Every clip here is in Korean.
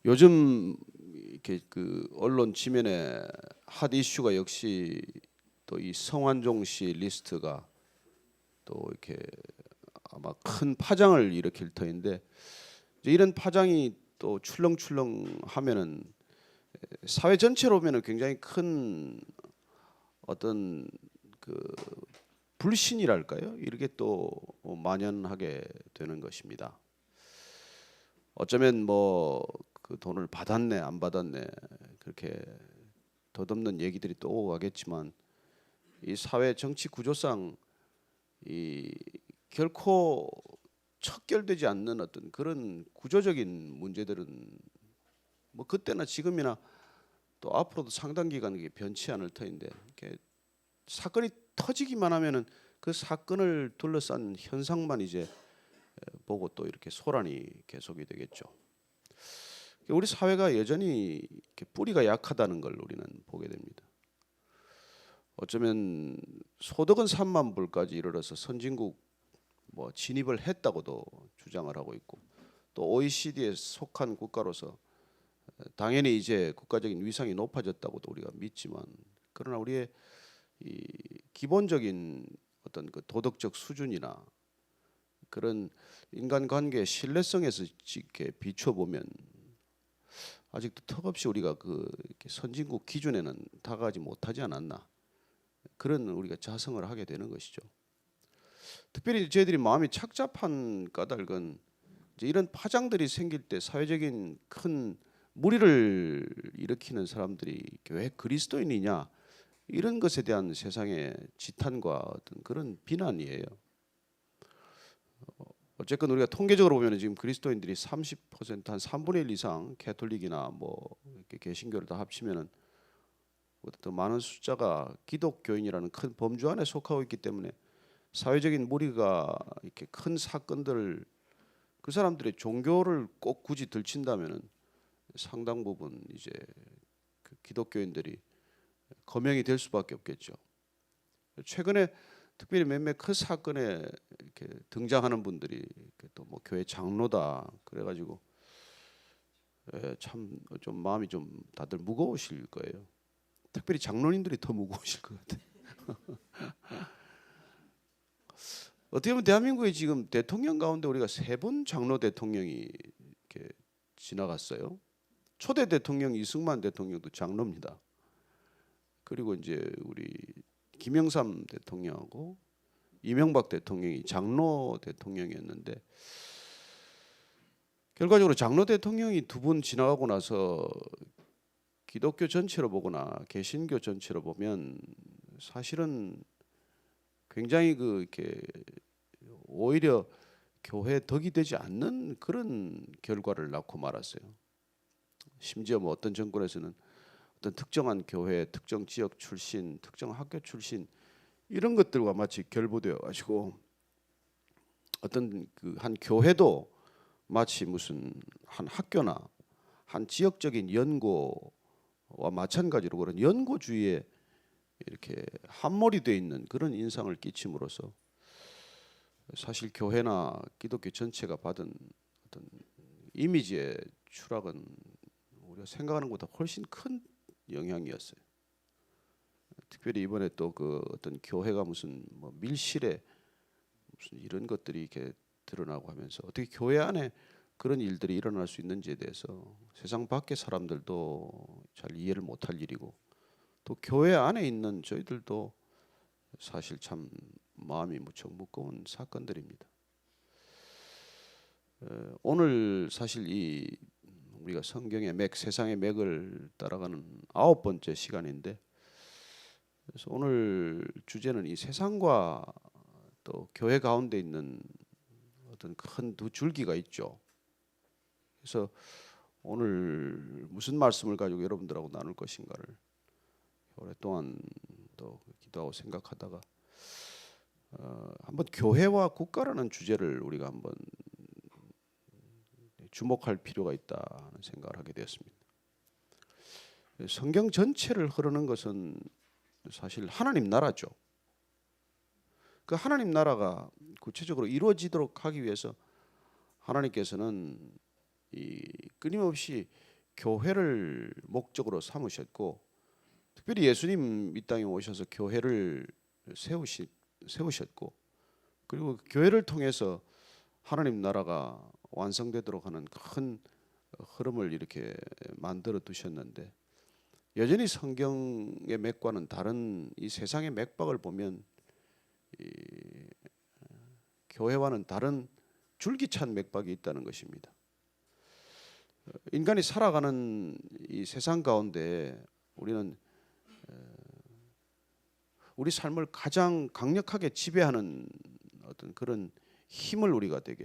요즘 이렇게 그 언론 지면에 핫 이슈가 역시 또 이 성완종 씨 리스트가 또 이렇게 아마 큰 파장을 일으킬 터인데, 이제 이런 파장이 또 출렁출렁 하면은 사회 전체로 보면은 굉장히 큰 어떤 그 불신이랄까요? 이렇게 또 만연하게 되는 것입니다. 어쩌면 뭐 그 돈을 받았네 안 받았네 그렇게 덧없는 얘기들이 또 오고 가겠지만, 이 사회 정치 구조상 이 결코 척결되지 않는 어떤 그런 구조적인 문제들은 뭐 그때나 지금이나 또 앞으로도 상당 기간 이게 변치 않을 터인데, 이렇게 사건이 터지기만 하면은 그 사건을 둘러싼 현상만 이제 보고 또 이렇게 소란이 계속이 되겠죠. 우리 사회가 여전히 이렇게 뿌리가 약하다는 걸 우리는 보게 됩니다. 어쩌면 소득은 3만 불까지 이르러서 선진국 뭐 진입을 했다고도 주장을 하고 있고, 또 OECD에 속한 국가로서 당연히 이제 국가적인 위상이 높아졌다고도 우리가 믿지만, 그러나 우리의 이 기본적인 어떤 그 도덕적 수준이나 그런 인간관계의 신뢰성에서 이렇게 비춰보면 아직도 턱없이 우리가 그 이렇게 선진국 기준에는 다가가지 못하지 않았나, 그런 우리가 자성을 하게 되는 것이죠. 특별히 저희들이 마음이 착잡한 까닭은 이제 이런 파장들이 생길 때 사회적인 큰 무리를 일으키는 사람들이 왜 그리스도인이냐, 이런 것에 대한 세상의 지탄과 어떤 그런 비난이에요. 어쨌건 우리가 통계적으로 보면 지금 그리스도인들이 30%한 3분의 1 이상 캐톨릭이나 뭐 이렇게 개신교를 다 합치면은 더 많은 숫자가 기독교인이라는 큰 범주 안에 속하고 있기 때문에, 사회적인 무리가 이렇게 큰 사건들, 그 사람들의 종교를 꼭 굳이 들친다면은 상당 부분 이제 그 기독교인들이 거명이 될 수밖에 없겠죠. 최근에 특별히 몇몇 큰 사건에 이렇게 등장하는 분들이 또 뭐 교회 장로다 그래가지고 참 좀 마음이 좀 다들 무거우실 거예요. 특별히 장로님들이 더 무거우실 것 같아요. 어떻게 보면 대한민국의 지금 대통령 가운데 우리가 3분 장로 대통령이 이렇게 지나갔어요. 초대 대통령 이승만 대통령도 장로입니다. 그리고 이제 우리 김영삼 대통령하고 이명박 대통령이 장로 대통령이었는데, 결과적으로 장로 대통령이 2분 지나가고 나서 기독교 전체로 보거나 개신교 전체로 보면 사실은 굉장히 그 이렇게 오히려 교회 덕이 되지 않는 그런 결과를 낳고 말았어요. 심지어 뭐 어떤 정권에서는 어떤 특정한 교회, 특정 지역 출신, 특정 학교 출신 이런 것들과 마치 결부되어 가지고 어떤 그 한 교회도 마치 무슨 한 학교나 한 지역적인 연고와 마찬가지로 그런 연고주의에 이렇게 함몰이 되어 있는 그런 인상을 끼침으로써 사실 교회나 기독교 전체가 받은 어떤 이미지의 추락은 우리가 생각하는 것보다 훨씬 큰 영향이었어요. 특별히 이번에 또 그 어떤 교회가 무슨 뭐 밀실에 무슨 이런 것들이 이렇게 드러나고 하면서 어떻게 교회 안에 그런 일들이 일어날 수 있는지에 대해서 세상 밖의 사람들도 잘 이해를 못할 일이고, 또 교회 안에 있는 저희들도 사실 참 마음이 무척 무거운 사건들입니다. 오늘 사실 이 우리가 성경의 맥, 세상의 맥을 따라가는 9번째 시간인데, 그래서 오늘 주제는 이 세상과 또 교회 가운데 있는 어떤 큰 2줄기가 있죠. 그래서 오늘 무슨 말씀을 가지고 여러분들하고 나눌 것인가를 오랫동안 또 기도하고 생각하다가 한번 교회와 국가라는 주제를 우리가 한번 주목할 필요가 있다는 생각을 하게 되었습니다. 성경 전체를 흐르는 것은 사실 하나님 나라죠. 그 하나님 나라가 구체적으로 이루어지도록 하기 위해서 하나님께서는 이 끊임없이 교회를 목적으로 삼으셨고, 특별히 예수님 이 땅에 오셔서 교회를 세우셨고, 그리고 교회를 통해서 하나님 나라가 완성되도록 하는 큰 흐름을 이렇게 만들어 두셨는데, 여전히 성경의 맥과는 다른 이 세상의 맥박을 보면 이 교회와는 다른 줄기찬 맥박이 있다는 것입니다. 인간이 살아가는 이 세상 가운데 우리는 우리 삶을 가장 강력하게 지배하는 어떤 그런 힘을 우리가 되게,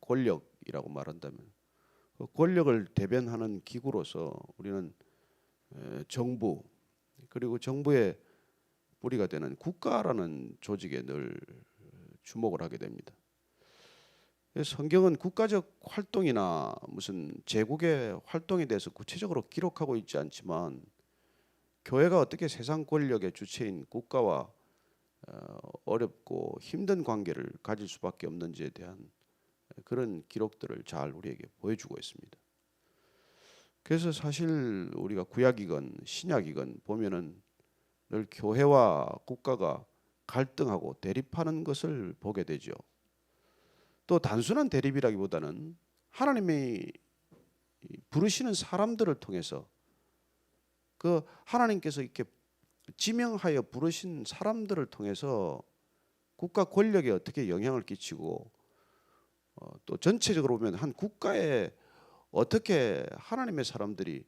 권력이라고 말한다면 그 권력을 대변하는 기구로서 우리는 정부, 그리고 정부의 뿌리가 되는 국가라는 조직에 늘 주목을 하게 됩니다. 성경은 국가적 활동이나 무슨 제국의 활동에 대해서 구체적으로 기록하고 있지 않지만, 교회가 어떻게 세상 권력의 주체인 국가와 어렵고 힘든 관계를 가질 수밖에 없는지에 대한 그런 기록들을 잘 우리에게 보여주고 있습니다. 그래서 사실 우리가 구약이건 신약이건 보면은 늘 교회와 국가가 갈등하고 대립하는 것을 보게 되죠. 또 단순한 대립이라기보다는 하나님이 부르시는 사람들을 통해서, 그 하나님께서 이렇게 지명하여 부르신 사람들을 통해서 국가 권력에 어떻게 영향을 끼치고, 또 전체적으로 보면 한 국가에 어떻게 하나님의 사람들이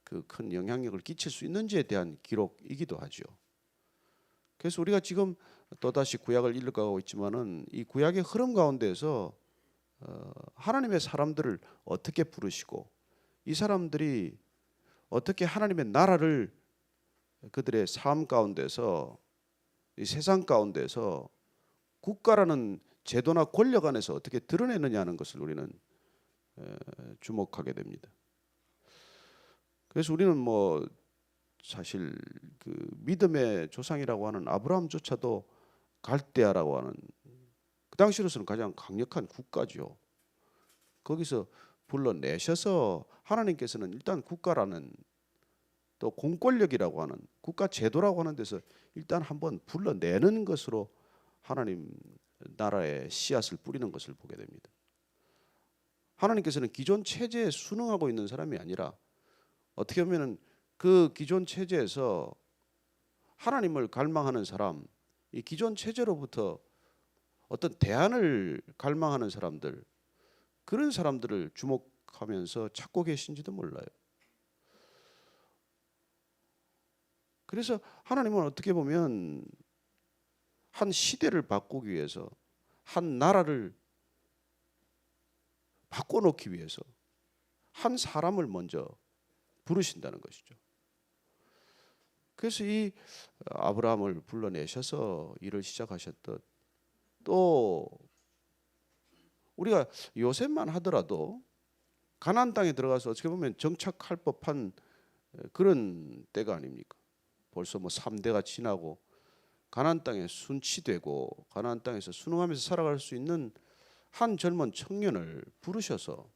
그 큰 영향력을 끼칠 수 있는지에 대한 기록이기도 하죠. 그래서 우리가 지금 또다시 구약을 읽어가고 있지만은 이 구약의 흐름 가운데서 하나님의 사람들을 어떻게 부르시고, 이 사람들이 어떻게 하나님의 나라를 그들의 삶 가운데서, 이 세상 가운데서 국가라는 제도나 권력 안에서 어떻게 드러내느냐는 것을 우리는 주목하게 됩니다. 그래서 우리는 뭐 사실 그 믿음의 조상이라고 하는 아브라함조차도 갈대아라고 하는 그 당시로서는 가장 강력한 국가죠. 거기서 불러내셔서 하나님께서는 일단 국가라는, 또 공권력이라고 하는 국가 제도라고 하는 데서 일단 한번 불러내는 것으로 하나님 나라의 씨앗을 뿌리는 것을 보게 됩니다. 하나님께서는 기존 체제에 순응하고 있는 사람이 아니라 어떻게 보면은 그 기존 체제에서 하나님을 갈망하는 사람, 이 기존 체제로부터 어떤 대안을 갈망하는 사람들, 그런 사람들을 주목하면서 찾고 계신지도 몰라요. 그래서 하나님은 어떻게 보면 한 시대를 바꾸기 위해서, 한 나라를 바꿔놓기 위해서 한 사람을 먼저 부르신다는 것이죠. 그래서 이 아브라함을 불러내셔서 일을 시작하셨듯, 또 우리가 요셉만 하더라도 가나안 땅에 들어가서 어떻게 보면 정착할 법한 그런 때가 아닙니까? 벌써 뭐 3대가 지나고 가나안 땅에 순치되고 가나안 땅에서 순응하면서 살아갈 수 있는 한 젊은 청년을 부르셔서,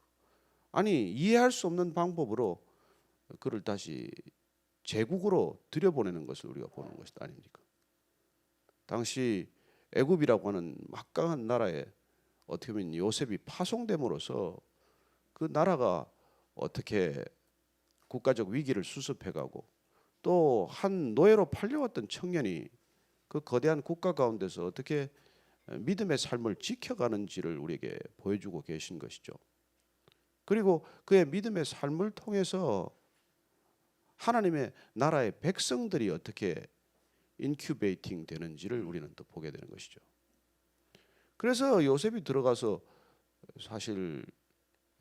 아니 이해할 수 없는 방법으로 그를 다시 제국으로 들여보내는 것을 우리가 보는 것이 아닙니까? 당시 애굽이라고 하는 막강한 나라에 어떻게 보면 요셉이 파송됨으로써 그 나라가 어떻게 국가적 위기를 수습해가고, 또 한 노예로 팔려왔던 청년이 그 거대한 국가 가운데서 어떻게 믿음의 삶을 지켜가는지를 우리에게 보여주고 계신 것이죠. 그리고 그의 믿음의 삶을 통해서 하나님의 나라의 백성들이 어떻게 인큐베이팅 되는지를 우리는 또 보게 되는 것이죠. 그래서 요셉이 들어가서 사실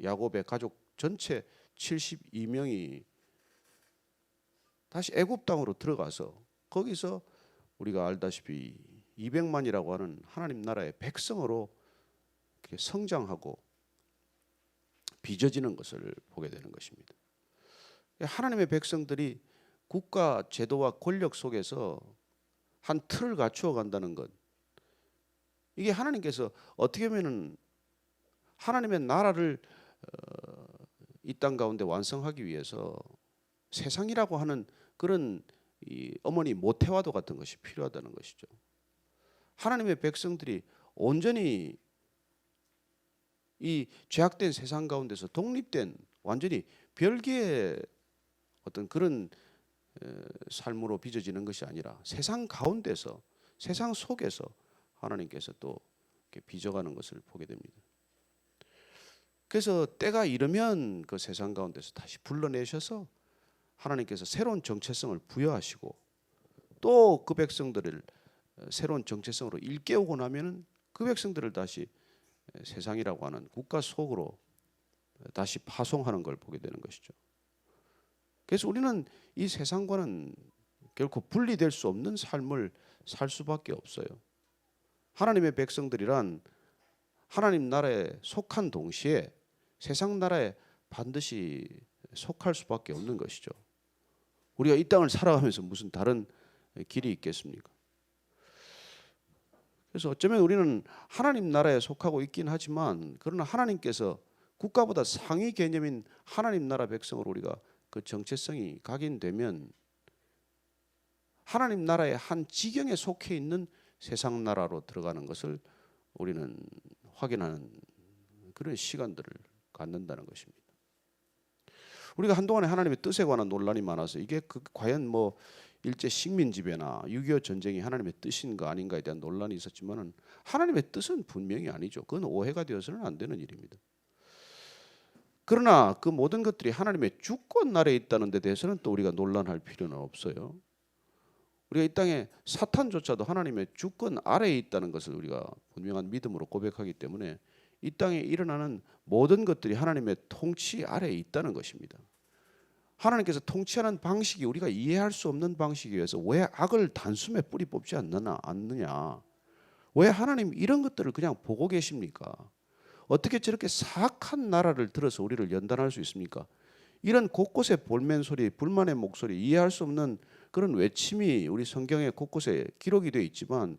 야곱의 가족 전체 72명이 다시 애굽 땅으로 들어가서 거기서 우리가 알다시피 200만이라고 하는 하나님 나라의 백성으로 성장하고 빚어지는 것을 보게 되는 것입니다. 하나님의 백성들이 국가 제도와 권력 속에서 한 틀을 갖추어 간다는 것, 이게 하나님께서 어떻게 보면은 하나님의 나라를 이 땅 가운데 완성하기 위해서 세상이라고 하는 그런 이 어머니 모태와도 같은 것이 필요하다는 것이죠. 하나님의 백성들이 온전히 이 죄악된 세상 가운데서 독립된 완전히 별개의 어떤 그런 삶으로 빚어지는 것이 아니라 세상 가운데서 세상 속에서 하나님께서 또 이렇게 빚어가는 것을 보게 됩니다. 그래서 때가 이르면 그 세상 가운데서 다시 불러내셔서 하나님께서 새로운 정체성을 부여하시고 또 그 백성들을 새로운 정체성으로 일깨우고 나면은 그 백성들을 다시 세상이라고 하는 국가 속으로 다시 파송하는 걸 보게 되는 것이죠. 그래서 우리는 이 세상과는 결코 분리될 수 없는 삶을 살 수밖에 없어요. 하나님의 백성들이란 하나님 나라에 속한 동시에 세상 나라에 반드시 속할 수밖에 없는 것이죠. 우리가 이 땅을 살아가면서 무슨 다른 길이 있겠습니까? 그래서 어쩌면 우리는 하나님 나라에 속하고 있긴 하지만 그러나 하나님께서 국가보다 상위 개념인 하나님 나라 백성으로 우리가 그 정체성이 각인되면 하나님 나라의 한 지경에 속해 있는 세상 나라로 들어가는 것을 우리는 확인하는 그런 시간들을 갖는다는 것입니다. 우리가 한동안에 하나님의 뜻에 관한 논란이 많아서 이게 과연 뭐 일제 식민 지배나 6.25 전쟁이 하나님의 뜻인가 아닌가에 대한 논란이 있었지만은 하나님의 뜻은 분명히 아니죠. 그건 오해가 되어서는 안 되는 일입니다. 그러나 그 모든 것들이 하나님의 주권 아래에 있다는 데 대해서는 또 우리가 논란할 필요는 없어요. 우리가 이 땅에 사탄조차도 하나님의 주권 아래에 있다는 것을 우리가 분명한 믿음으로 고백하기 때문에 이 땅에 일어나는 모든 것들이 하나님의 통치 아래에 있다는 것입니다. 하나님께서 통치하는 방식이 우리가 이해할 수 없는 방식이어서 왜 악을 단숨에 뿌리 뽑지 않느냐? 왜 하나님 이런 것들을 그냥 보고 계십니까? 어떻게 저렇게 사악한 나라를 들어서 우리를 연단할 수 있습니까? 이런 곳곳에 볼멘 소리, 불만의 목소리, 이해할 수 없는 그런 외침이 우리 성경에 곳곳에 기록이 되어 있지만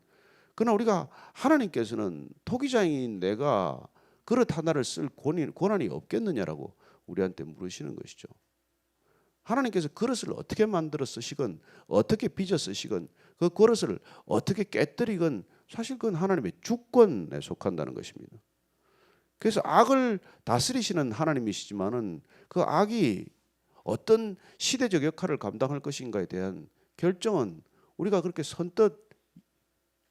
그러나 우리가 하나님께서는 토기장인 내가 그릇 하나를 쓸 권한이 없겠느냐라고 우리한테 물으시는 것이죠. 하나님께서 그릇을 어떻게 만들어 쓰시건 어떻게 빚어 쓰시건 그 그릇을 어떻게 깨뜨리건 사실 그건 하나님의 주권에 속한다는 것입니다. 그래서 악을 다스리시는 하나님이시지만은 그 악이 어떤 시대적 역할을 감당할 것인가에 대한 결정은 우리가 그렇게 선뜻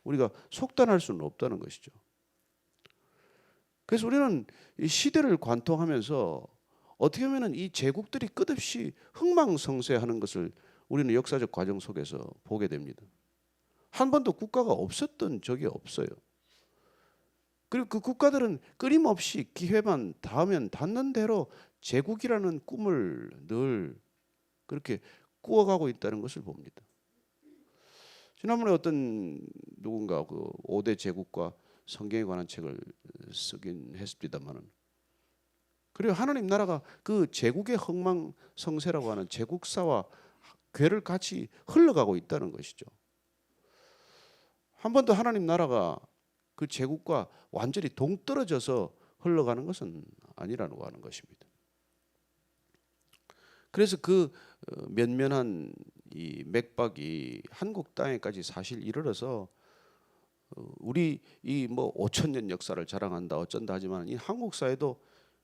우리가 속단할 수는 없다는 것이죠. 그래서 우리는 이 시대를 관통하면서 어떻게 보면 이 제국들이 끝없이 흥망성쇠하는 것을 우리는 역사적 과정 속에서 보게 됩니다. 한 번도 국가가 없었던 적이 없어요. 그리고 그 국가들은 끊임없이 기회만 닿으면 닿는 대로 제국이라는 꿈을 늘 그렇게 꾸어가고 있다는 것을 봅니다. 지난번에 어떤 누군가 그 5대 제국과 성경에 관한 책을 쓰긴 했습니다만은 그리고 하나님 나라가 그 제국의 흥망성쇠라고 하는 제국사와 궤를 같이 흘러가고 있다는 것이죠. 한 번도 하나님 나라가 그 제국과 완전히 동떨어져서 흘러가는 것은 아니라고 하는 것입니다. 그래서 그 면면한 이 맥박이 한국 땅에까지 사실 이르러서 우리 이 뭐 5,000년 역사를 자랑한다 어쩐다 하지만 이 한국 사회도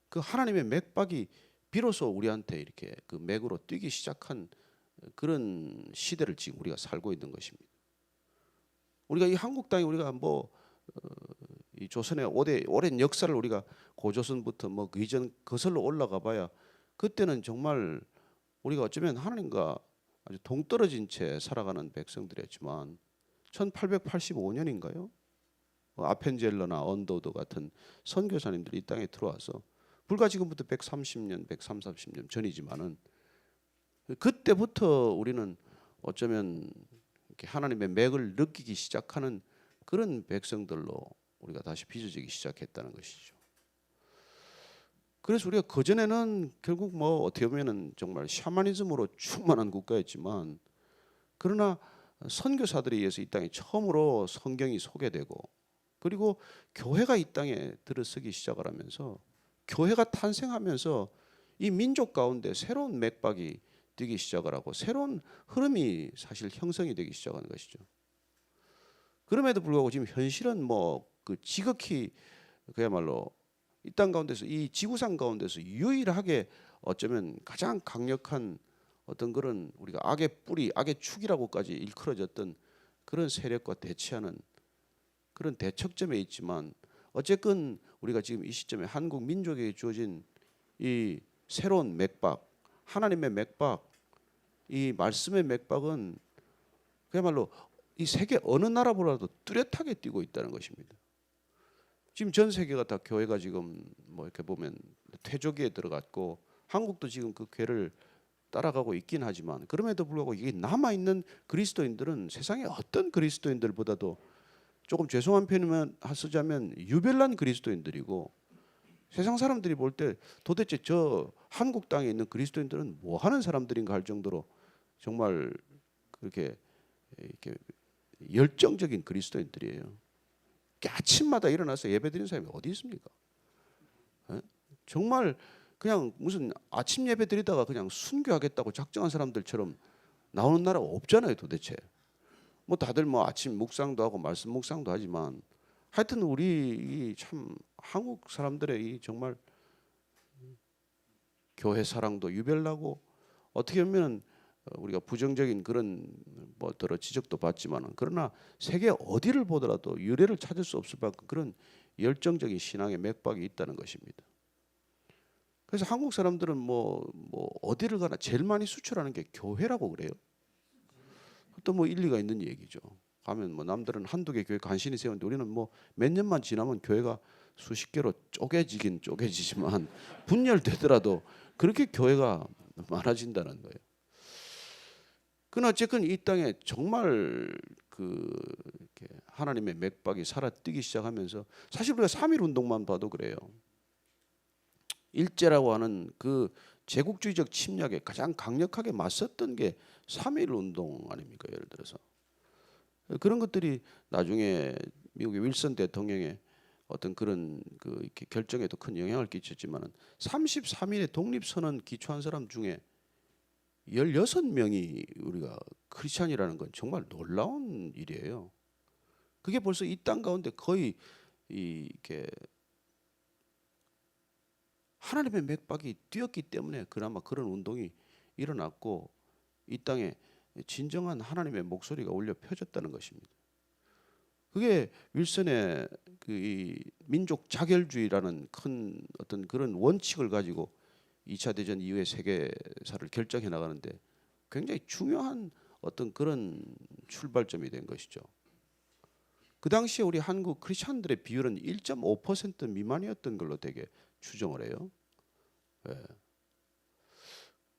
그 하나님의 맥박이 비로소 우리한테 이렇게 그 맥으로 뛰기 시작한 그런 시대를 지금 우리가 살고 있는 것입니다. 우리가 이 한국 땅에 우리가 뭐 이 조선의 오랜 역사를 우리가 고조선부터 뭐 그 이전 거슬러 올라가 봐야 그때는 정말 우리가 어쩌면 하나님과 아주 동떨어진 채 살아가는 백성들이었지만 1885년인가요? 아펜젤러나 언더우드 같은 선교사님들이 이 땅에 들어와서 불과 지금부터 130년, 130년 전이지만은 그때부터 우리는 어쩌면 이렇게 하나님의 맥을 느끼기 시작하는 그런 백성들로 우리가 다시 빚어지기 시작했다는 것이죠. 그래서 우리가 그전에는 결국 뭐 어떻게 보면은 정말 샤머니즘으로 충만한 국가였지만 그러나 선교사들에 의해서 이 땅에 처음으로 성경이 소개되고 그리고 교회가 이 땅에 들어서기 시작을 하면서 교회가 탄생하면서 이 민족 가운데 새로운 맥박이 되기 시작을 하고 새로운 흐름이 사실 형성이 되기 시작하는 것이죠. 그럼에도 불구하고 지금 현실은 뭐 그 지극히 그야말로 이 땅 가운데서 이 지구상 가운데서 유일하게 어쩌면 가장 강력한 어떤 그런 우리가 악의 뿌리, 악의 축이라고까지 일컬어졌던 그런 세력과 대치하는 그런 대척점에 있지만 어쨌건 우리가 지금 이 시점에 한국 민족에게 주어진 이 새로운 맥박, 하나님의 맥박, 이 말씀의 맥박은 그야말로 이 세계 어느 나라보다도 뚜렷하게 뛰고 있다는 것입니다. 지금 전 세계가 다 교회가 지금 뭐 이렇게 보면 퇴조기에 들어갔고 한국도 지금 그 궤를 따라가고 있긴 하지만 그럼에도 불구하고 이게 남아 있는 그리스도인들은 세상의 어떤 그리스도인들보다도 조금 죄송한 표현만 쓰자면 유별난 그리스도인들이고 세상 사람들이 볼 때 도대체 저 한국 땅에 있는 그리스도인들은 뭐 하는 사람들인가 할 정도로 정말 그렇게 이렇게 열정적인 그리스도인들이에요. 아침마다 일어나서 예배드리는 사람이 어디 있습니까? 에? 정말 그냥 무슨 아침 예배 드리다가 그냥 순교하겠다고 작정한 사람들처럼 나오는 나라가 없잖아요, 도대체. 뭐 다들 뭐 아침 묵상도 하고 말씀 묵상도 하지만 하여튼 우리 참 한국 사람들의 이 정말 교회 사랑도 유별나고 어떻게 보면 우리가 부정적인 그런 뭐 더러 지적도 받지만은 그러나 세계 어디를 보더라도 유래를 찾을 수 없을 만큼 그런 열정적인 신앙의 맥박이 있다는 것입니다. 그래서 한국 사람들은 뭐 어디를 가나 제일 많이 수출하는 게 교회라고 그래요. 또 뭐 일리가 있는 얘기죠. 가면 뭐 남들은 한두 개 교회 간신히 세우는데 우리는 뭐 몇 년만 지나면 교회가 수십 개로 쪼개지긴 쪼개지지만 분열되더라도 그렇게 교회가 많아진다는 거예요. 그러나 어쨌든 이 땅에 정말 그 이렇게 하나님의 맥박이 살아뛰기 시작하면서 사실 우리가 3.1 운동만 봐도 그래요. 일제라고 하는 그 제국주의적 침략에 가장 강력하게 맞섰던 게 3.1 운동 아닙니까? 예를 들어서 그런 것들이 나중에 미국의 윌슨 대통령의 어떤 그런 그 이렇게 결정에도 큰 영향을 끼쳤지만은 33일에 독립선언 기초한 사람 중에 16명이 우리가 크리스찬이라는 건 정말 놀라운 일이에요. 그게 벌써 이 땅 가운데 거의 이렇게 하나님의 맥박이 뛰었기 때문에 그나마 그런 운동이 일어났고 이 땅에 진정한 하나님의 목소리가 울려 펴졌다는 것입니다. 그게 윌슨의 그 이 민족 자결주의라는 큰 어떤 그런 원칙을 가지고 2차 대전 이후의 세계사를 결정해 나가는데 굉장히 중요한 어떤 그런 출발점이 된 것이죠. 그 당시에 우리 한국 크리스천들의 비율은 1.5% 미만이었던 걸로 되게 추정을 해요. 예.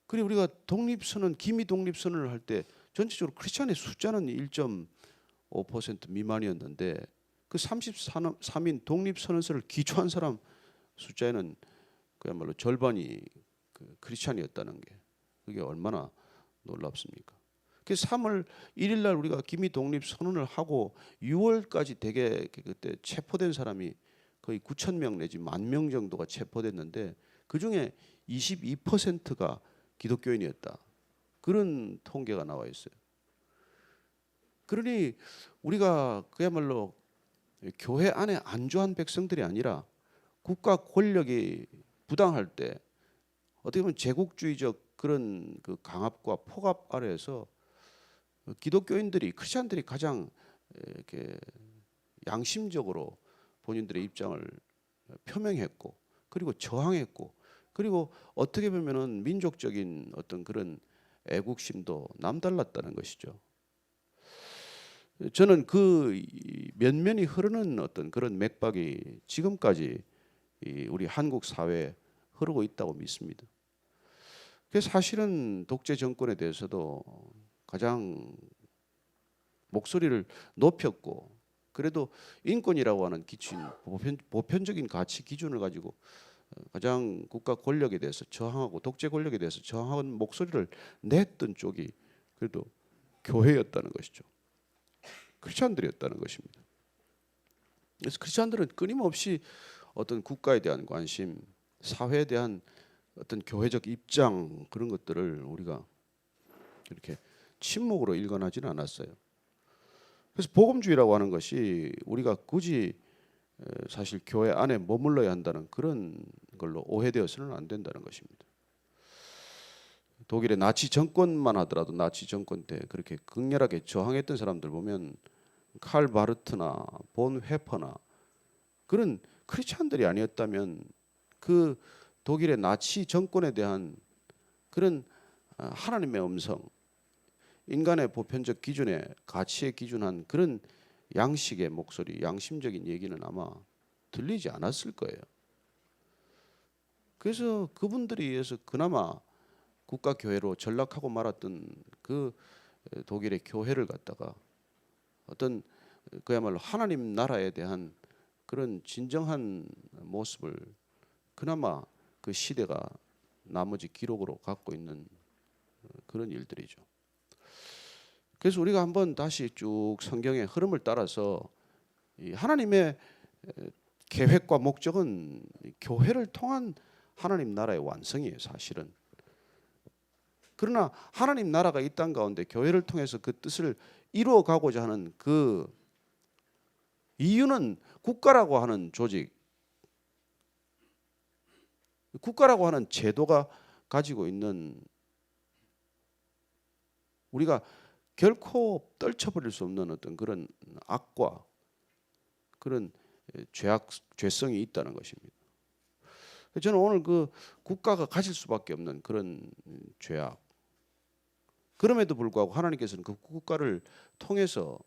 그리고 우리가 독립선언, 기미 독립선언을 할 때 전체적으로 크리스천의 숫자는 1.5% 미만이었는데 그 33인 독립선언서를 기초한 사람 숫자에는 그야말로 절반이 그 크리스천이었다는 게 그게 얼마나 놀랍습니까? 그래서 3월 1일 날 우리가 기미 독립 선언을 하고 6월까지 되게 그때 체포된 사람이 거의 9천 명 내지 10,000명 정도가 체포됐는데 그 중에 22%가 기독교인이었다. 그런 통계가 나와 있어요. 그러니 우리가 그야말로 교회 안에 안주한 백성들이 아니라 국가 권력이 부당할 때 어떻게 보면 제국주의적 그런 그 강압과 폭압 아래에서 기독교인들이 크리스천들이 가장 이렇게 양심적으로 본인들의 입장을 표명했고 그리고 저항했고 그리고 어떻게 보면은 민족적인 어떤 그런 애국심도 남달랐다는 것이죠. 저는 그 면면이 흐르는 어떤 그런 맥박이 지금까지 우리 한국 사회에 흐르고 있다고 믿습니다. 그래서 사실은 독재 정권에 대해서도 가장 목소리를 높였고 그래도 인권이라고 하는 기준, 보편적인 가치 기준을 가지고 가장 국가 권력에 대해서 저항하고 독재 권력에 대해서 저항하는 목소리를 냈던 쪽이 그래도 교회였다는 것이죠. 크리스천들이었다는 것입니다. 그래서 크리스천들은 끊임없이 어떤 국가에 대한 관심, 사회에 대한 어떤 교회적 입장 그런 것들을 우리가 이렇게 침묵으로 일관하지는 않았어요. 그래서 복음주의라고 하는 것이 우리가 굳이 사실 교회 안에 머물러야 한다는 그런 걸로 오해되어서는 안 된다는 것입니다. 독일의 나치 정권만 하더라도 나치 정권 때 그렇게 극렬하게 저항했던 사람들 보면 칼 바르트나 본 회퍼나 그런 크리스찬들이 아니었다면 그 독일의 나치 정권에 대한 그런 하나님의 음성, 인간의 보편적 기준에 가치에 기준한 그런 양식의 목소리, 양심적인 얘기는 아마 들리지 않았을 거예요. 그래서 그분들에 의해서 그나마 국가교회로 전락하고 말았던 그 독일의 교회를 갖다가 어떤 그야말로 하나님 나라에 대한 그런 진정한 모습을 그나마 그 시대가 나머지 기록으로 갖고 있는 그런 일들이죠. 그래서 우리가 한번 다시 쭉 성경의 흐름을 따라서 이 하나님의 계획과 목적은 교회를 통한 하나님 나라의 완성이에요, 사실은. 그러나 하나님 나라가 이 땅 가운데 교회를 통해서 그 뜻을 이루어 가고자 하는 그 이유는 국가라고 하는 조직, 국가라고 하는 제도가 가지고 있는 우리가 결코 떨쳐버릴 수 없는 어떤 그런 악과 그런 죄성이 있다는 것입니다. 저는 오늘 그 국가가 가질 수밖에 없는 그런 죄악, 그럼에도 불구하고 하나님께서는 그 국가를 통해서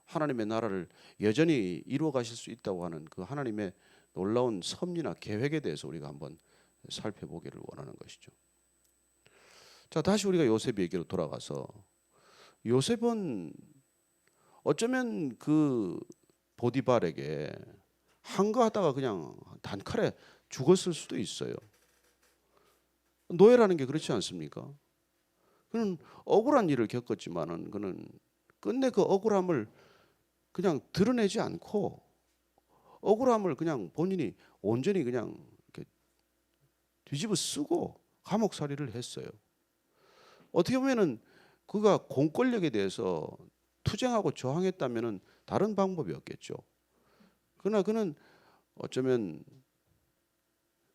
하나님의 나라를 여전히 이루어 가실 수 있다고 하는 그 하나님의 놀라운 섭리나 계획에 대해서 우리가 한번 살펴보기를 원하는 것이죠. 자, 다시 우리가 요셉 얘기로 돌아가서 요셉은 어쩌면 그 보디발에게 항거하다가 그냥 단칼에 죽었을 수도 있어요. 노예라는 게 그렇지 않습니까? 그는 억울한 일을 겪었지만은 그는 끝내 그 억울함을 그냥 드러내지 않고 억울함을 그냥 본인이 온전히 그냥 이렇게 뒤집어 쓰고 감옥살이를 했어요. 어떻게 보면은 그가 공권력에 대해서 투쟁하고 저항했다면은 다른 방법이 없겠죠. 그러나 그는 어쩌면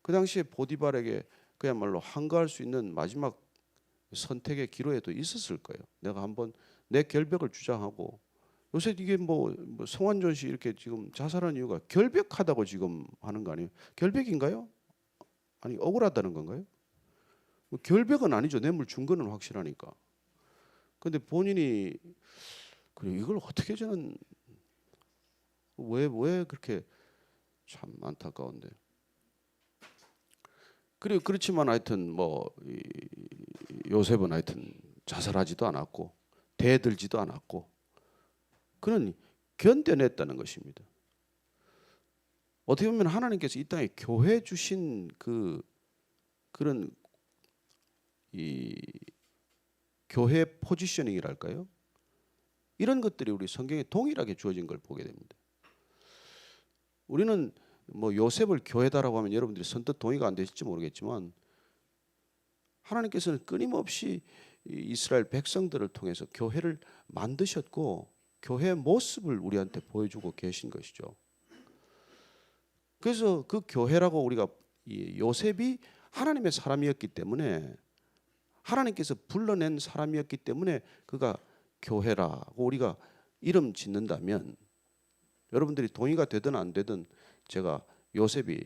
그 당시에 보디발에게 그야말로 항거할 수 있는 마지막 선택의 기로에도 있었을 거예요. 내가 한번 내 결백을 주장하고 요새 이게 뭐 성완종 씨 이렇게 지금 자살한 이유가 결백하다고 지금 하는 거 아니에요? 결백인가요? 아니 억울하다는 건가요? 뭐 결백은 아니죠. 뇌물 준 거는 확실하니까. 근데 본인이 그래 이걸 어떻게 저는 왜 그렇게 참 안타까운데. 그리고 그렇지만 하여튼 뭐 요셉은 하여튼 자살하지도 않았고 대들지도 않았고 그는 견뎌냈다는 것입니다. 어떻게 보면 하나님께서 이 땅에 교회 주신 그런 이 교회 포지셔닝이랄까요? 이런 것들이 우리 성경에 동일하게 주어진 걸 보게 됩니다. 우리는 뭐 요셉을 교회다라고 하면 여러분들이 선뜻 동의가 안 되실지 모르겠지만 하나님께서는 끊임없이 이스라엘 백성들을 통해서 교회를 만드셨고 교회의 모습을 우리한테 보여주고 계신 것이죠. 그래서 그 교회라고 우리가 요셉이 하나님의 사람이었기 때문에 하나님께서 불러낸 사람이었기 때문에 그가 교회라고 우리가 이름 짓는다면 여러분들이 동의가 되든 안 되든 제가 요셉이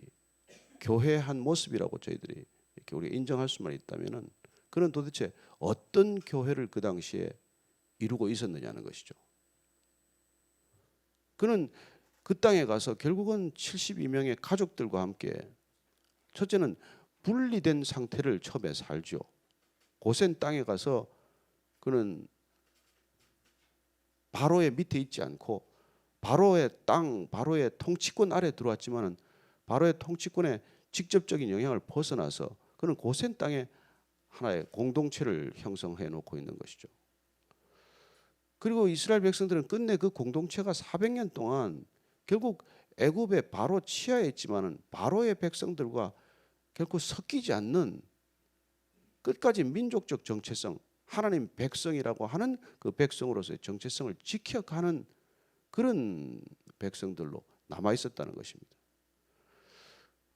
교회의 한 모습이라고 저희들이 이렇게 우리가 인정할 수만 있다면은 그는 도대체 어떤 교회를 그 당시에 이루고 있었느냐는 것이죠. 그는 그 땅에 가서 결국은 72명의 가족들과 함께 첫째는 분리된 상태를 처음에 살죠. 고센 땅에 가서 그는 바로의 밑에 있지 않고 바로의 땅, 바로의 통치권 아래 들어왔지만은 바로의 통치권의 직접적인 영향을 벗어나서 그는 고센 땅에 하나의 공동체를 형성해 놓고 있는 것이죠. 그리고 이스라엘 백성들은 끝내 그 공동체가 400년 동안 결국 애굽의 바로 치하에 있지만은 바로의 백성들과 결코 섞이지 않는 끝까지 민족적 정체성, 하나님 백성이라고 하는 그 백성으로서의 정체성을 지켜가는 그런 백성들로 남아 있었다는 것입니다.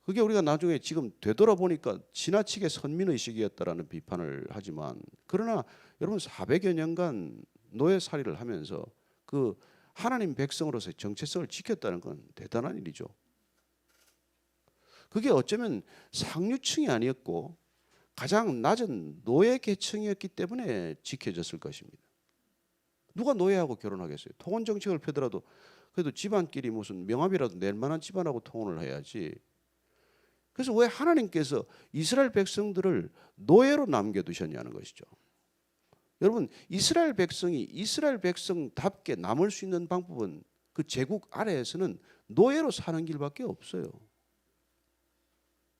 그게 우리가 나중에 지금 되돌아보니까 지나치게 선민의식이었다라는 비판을 하지만, 그러나 여러분 400여 년간 노예살이를 하면서 그 하나님 백성으로서의 정체성을 지켰다는 건 대단한 일이죠. 그게 어쩌면 상류층이 아니었고 가장 낮은 노예 계층이었기 때문에 지켜졌을 것입니다. 누가 노예하고 결혼하겠어요? 통혼 정책을 펴더라도 그래도 집안끼리 무슨 명함이라도 낼 만한 집안하고 통혼을 해야지. 그래서 왜 하나님께서 이스라엘 백성들을 노예로 남겨두셨냐는 것이죠. 여러분, 이스라엘 백성이 이스라엘 백성답게 남을 수 있는 방법은 그 제국 아래에서는 노예로 사는 길밖에 없어요.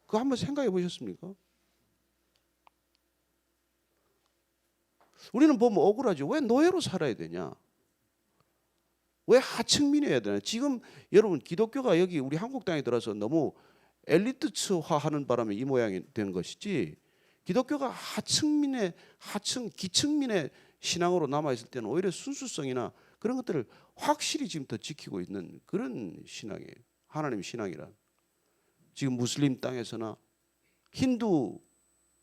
그거 한번 생각해 보셨습니까? 우리는 보면 억울하죠. 왜 노예로 살아야 되냐? 왜 하층민이어야 되냐? 지금 여러분 기독교가 여기 우리 한국 땅에 들어서 너무 엘리트화하는 바람에 이 모양이 된 것이지, 기독교가 하층민의 기층민의 신앙으로 남아 있을 때는 오히려 순수성이나 그런 것들을 확실히 지금 더 지키고 있는 그런 신앙이에요. 하나님 신앙이란. 지금 무슬림 땅에서나 힌두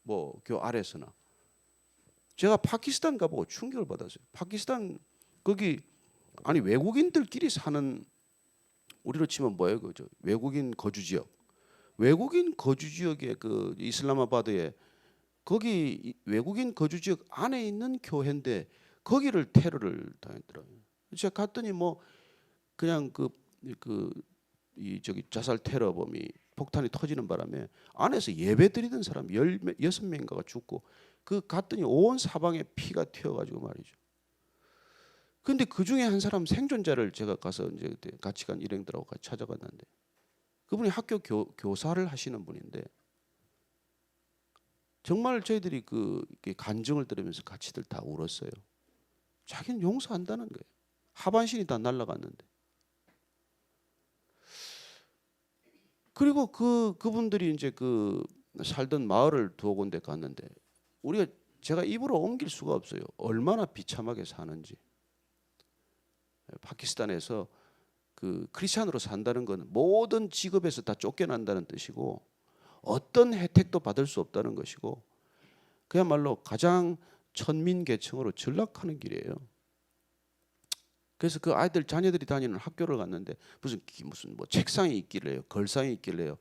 교 아래서나. 제가 파키스탄 가보고 충격을 받았어요. 파키스탄 거기 아니 외국인들끼리 사는, 우리로 치면 뭐예요? 그죠? 외국인 거주 지역. 외국인 거주 지역에 그 이슬라마바드에 거기 외국인 거주 지역 안에 있는 교회인데 거기를 테러를 당했더라고요. 제가 갔더니 뭐 그냥 이 자살 테러범이 폭탄이 터지는 바람에 안에서 예배드리던 사람 16명인가가 죽고, 그 갔더니 온 사방에 피가 튀어가지고 말이죠. 근데 그 중에 한 사람 생존자를 제가 가서 이제 그때 같이 간 일행들하고 같이 찾아갔는데, 그분이 학교 교사를 하시는 분인데 정말 저희들이 그 간증을 들으면서 같이들 다 울었어요. 자기는 용서한다는 거예요. 하반신이 다 날아갔는데. 그리고 그분들이 이제 그 살던 마을을 두어 군데 갔는데 제가 입으로 옮길 수가 없어요. 얼마나 비참하게 사는지. 파키스탄에서 그 크리스찬으로 산다는 건 모든 직업에서 다 쫓겨난다는 뜻이고 어떤 혜택도 받을 수 없다는 것이고 그야말로 가장 천민 계층으로 전락하는 길이에요. 그래서 그 아이들 자녀들이 다니는 학교를 갔는데 무슨 뭐 책상이 있길래요, 걸상이 있길래요.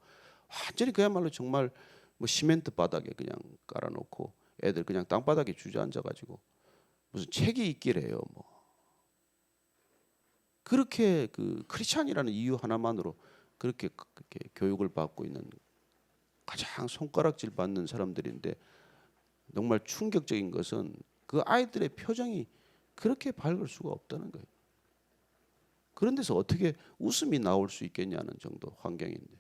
완전히 그야말로 정말 뭐 시멘트 바닥에 그냥 깔아놓고 애들 그냥 땅바닥에 주저앉아가지고 무슨 책이 있기래요. 뭐 그렇게 그 크리스찬이라는 이유 하나만으로 그렇게 교육을 받고 있는 가장 손가락질 받는 사람들인데, 정말 충격적인 것은 그 아이들의 표정이 그렇게 밝을 수가 없다는 거예요. 그런 데서 어떻게 웃음이 나올 수 있겠냐는 정도 환경인데.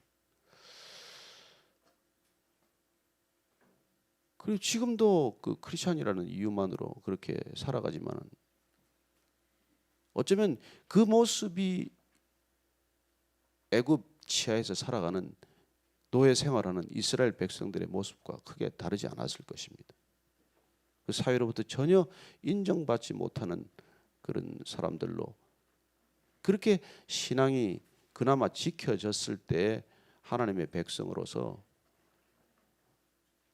그리고 지금도 그 크리스찬이라는 이유만으로 그렇게 살아가지만은 어쩌면 그 모습이 애굽 치하에서 살아가는 노예 생활하는 이스라엘 백성들의 모습과 크게 다르지 않았을 것입니다. 그 사회로부터 전혀 인정받지 못하는 그런 사람들로 그렇게 신앙이 그나마 지켜졌을 때 하나님의 백성으로서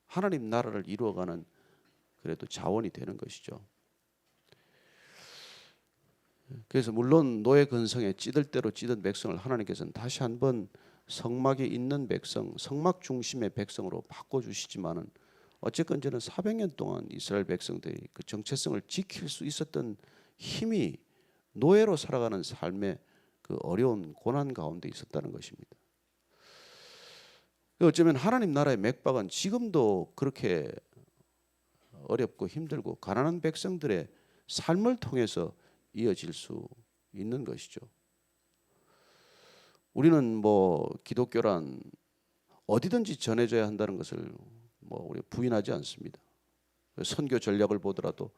하나님 나라를 이루어가는 그래도 자원이 되는 것이죠. 그래서 물론 노예 근성에 찌들 대로 찌든 백성을 하나님께서는 다시 한번 성막에 있는 백성, 성막 중심의 백성으로 바꿔주시지만은 어쨌건 저는 400년 동안 이스라엘 백성들이 그 정체성을 지킬 수 있었던 힘이 노예로 살아가는 삶의 그 어려운 고난 가운데 있었다는 것입니다. 어쩌면 하나님 나라의 맥박은 지금도 그렇게 어렵고 힘들고 가난한 백성들의 삶을 통해서 이어질 수 있는 것이죠. 우리는 뭐 기독교란 어디든지 전해져야 한다는 것을 뭐 우리 부인하지 않습니다. 선교 전략을 보더라도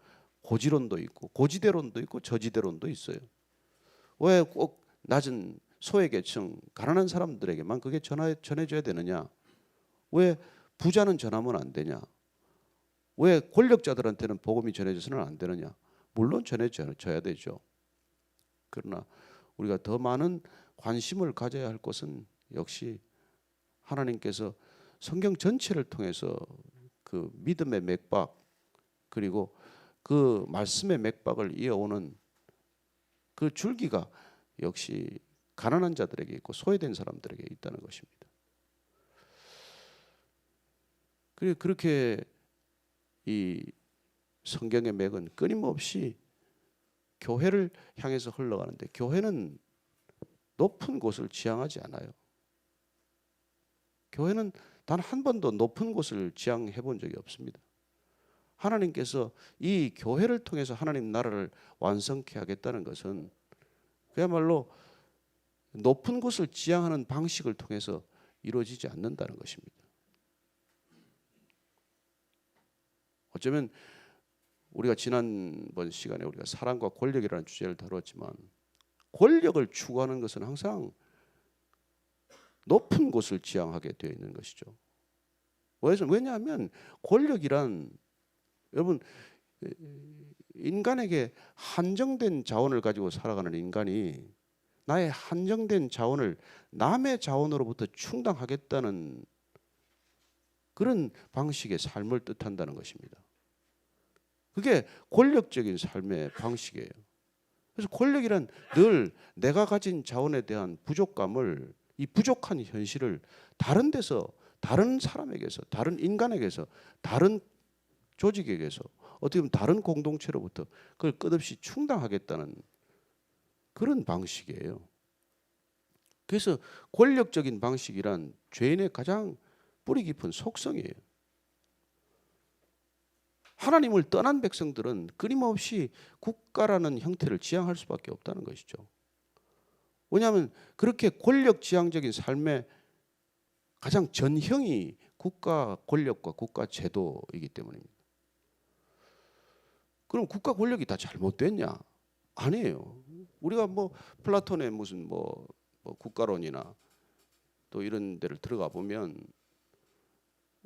고지론도 있고 고지대론도 있고 저지대론도 있어요. 왜 꼭 낮은 소외계층 가난한 사람들에게만 그게 전해져야 되느냐? 왜 부자는 전하면 안 되냐? 왜 권력자들한테는 복음이 전해져서는 안 되느냐? 물론 전해져야 되죠. 그러나 우리가 더 많은 관심을 가져야 할 것은 역시 하나님께서 성경 전체를 통해서 그 믿음의 맥박 그리고 그 말씀의 맥박을 이어오는 그 줄기가 역시 가난한 자들에게 있고 소외된 사람들에게 있다는 것입니다. 그리고 그렇게 이 성경의 맥은 끊임없이 교회를 향해서 흘러가는데 교회는 높은 곳을 지향하지 않아요. 교회는 단 한 번도 높은 곳을 지향해 본 적이 없습니다. 하나님께서 이 교회를 통해서 하나님 나라를 완성케 하겠다는 것은 그야말로 높은 곳을 지향하는 방식을 통해서 이루어지지 않는다는 것입니다. 어쩌면 우리가 지난번 시간에 우리가 사랑과 권력이라는 주제를 다뤘지만 권력을 추구하는 것은 항상 높은 곳을 지향하게 되어 있는 것이죠. 왜냐하면 권력이란 여러분 인간에게 한정된 자원을 가지고 살아가는 인간이 나의 한정된 자원을 남의 자원으로부터 충당하겠다는 그런 방식의 삶을 뜻한다는 것입니다. 그게 권력적인 삶의 방식이에요. 그래서 권력이란 늘 내가 가진 자원에 대한 부족감을 이 부족한 현실을 다른 데서 다른 사람에게서 다른 인간에게서 다른 조직에게서 어떻게 보면 다른 공동체로부터 그걸 끝없이 충당하겠다는 그런 방식이에요. 그래서 권력적인 방식이란 죄인의 가장 뿌리 깊은 속성이에요. 하나님을 떠난 백성들은 끊임없이 국가라는 형태를 지향할 수밖에 없다는 것이죠. 왜냐하면 그렇게 권력 지향적인 삶의 가장 전형이 국가 권력과 국가 제도이기 때문입니다. 그럼 국가 권력이 다 잘못됐냐? 아니에요. 우리가 뭐 플라톤의 무슨 뭐 국가론이나 또 이런 데를 들어가 보면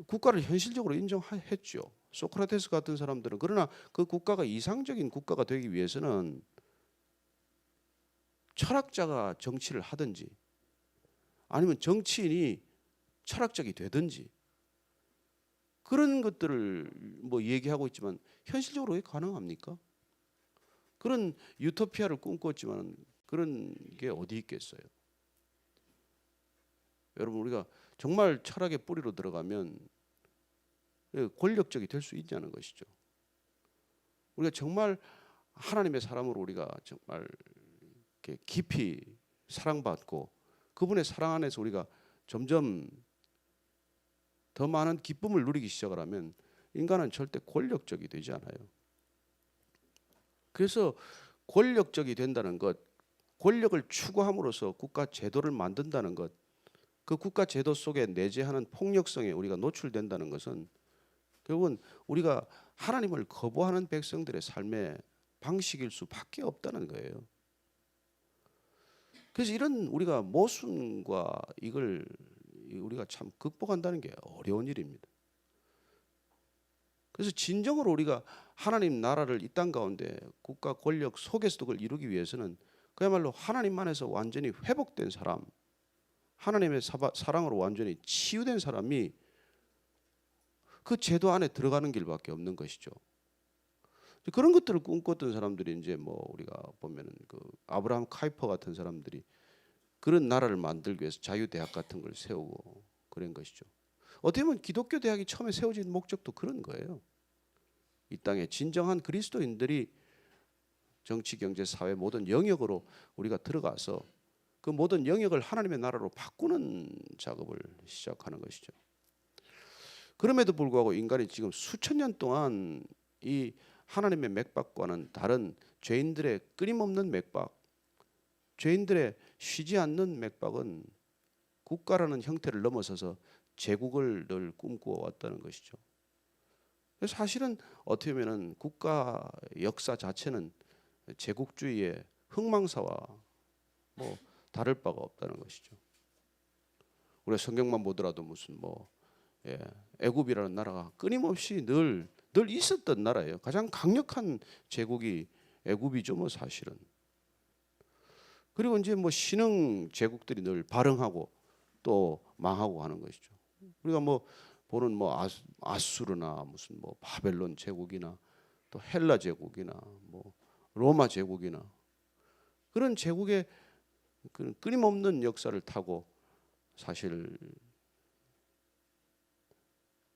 국가를 현실적으로 인정했죠. 소크라테스 같은 사람들은. 그러나 그 국가가 이상적인 국가가 되기 위해서는 철학자가 정치를 하든지 아니면 정치인이 철학적이 되든지 그런 것들을 뭐 얘기하고 있지만 현실적으로 왜 가능합니까? 그런 유토피아를 꿈꿨지만 그런 게 어디 있겠어요? 여러분 우리가 정말 철학의 뿌리로 들어가면 권력적이 될 수 있냐는 것이죠. 우리가 정말 하나님의 사람으로 우리가 정말 이렇게 깊이 사랑받고 그분의 사랑 안에서 우리가 점점 더 많은 기쁨을 누리기 시작을 하면 인간은 절대 권력적이 되지 않아요. 그래서 권력적이 된다는 것, 권력을 추구함으로써 국가 제도를 만든다는 것, 그 국가 제도 속에 내재하는 폭력성에 우리가 노출된다는 것은 결국은 우리가 하나님을 거부하는 백성들의 삶의 방식일 수밖에 없다는 거예요. 그래서 이런 우리가 모순과 이걸 우리가 참 극복한다는 게 어려운 일입니다. 그래서 진정으로 우리가 하나님 나라를 이 땅 가운데 국가 권력 속에서도 그걸 이루기 위해서는 그야말로 하나님 안에서 완전히 회복된 사람, 하나님의 사랑으로 완전히 치유된 사람이 그 제도 안에 들어가는 길밖에 없는 것이죠. 그런 것들을 꿈꿨던 사람들이 이제 뭐 우리가 보면은 그 아브라함 카이퍼 같은 사람들이 그런 나라를 만들기 위해서 자유대학 같은 걸 세우고 그런 것이죠. 어떻게 보면 기독교 대학이 처음에 세워진 목적도 그런 거예요. 이 땅에 진정한 그리스도인들이 정치, 경제, 사회 모든 영역으로 우리가 들어가서 그 모든 영역을 하나님의 나라로 바꾸는 작업을 시작하는 것이죠. 그럼에도 불구하고 인간이 지금 수천 년 동안 이 하나님의 맥박과는 다른 죄인들의 끊임없는 맥박, 죄인들의 쉬지 않는 맥박은 국가라는 형태를 넘어서서 제국을 늘 꿈꾸어 왔다는 것이죠. 그래서 사실은 어떻게 보면 국가 역사 자체는 제국주의의 흥망사와 뭐 다를 바가 없다는 것이죠. 우리가 성경만 보더라도 무슨 뭐 예, 애굽이라는 나라가 끊임없이 늘 있었던 나라예요. 가장 강력한 제국이 애굽이죠, 뭐 사실은. 그리고 이제 뭐 신흥 제국들이 늘 발흥하고 또 망하고 하는 것이죠. 우리가 뭐 보는 뭐 아수르나 무슨 뭐 바벨론 제국이나 또 헬라 제국이나 뭐 로마 제국이나 그런 제국의 그 끊임없는 역사를 타고 사실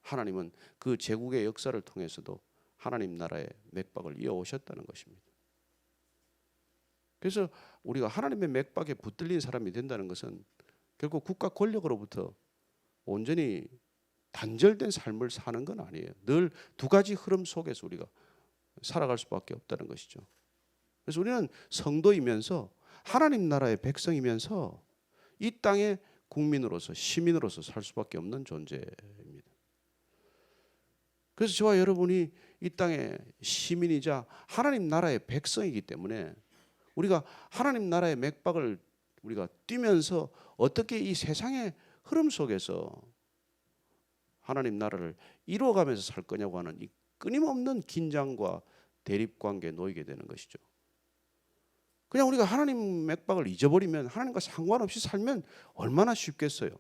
하나님은 그 제국의 역사를 통해서도 하나님 나라의 맥박을 이어오셨다는 것입니다. 그래서 우리가 하나님의 맥박에 붙들린 사람이 된다는 것은 결국 국가 권력으로부터 온전히 단절된 삶을 사는 건 아니에요. 늘 두 가지 흐름 속에서 우리가 살아갈 수밖에 없다는 것이죠. 그래서 우리는 성도이면서 하나님 나라의 백성이면서 이 땅의 국민으로서 시민으로서 살 수밖에 없는 존재입니다. 그래서 저와 여러분이 이 땅의 시민이자 하나님 나라의 백성이기 때문에 우리가 하나님 나라의 맥박을 우리가 뛰면서 어떻게 이 세상의 흐름 속에서 하나님 나라를 이루어가면서 살 거냐고 하는 이 끊임없는 긴장과 대립관계에 놓이게 되는 것이죠. 그냥 우리가 하나님 맥박을 잊어버리면 하나님과 상관없이 살면 얼마나 쉽겠어요.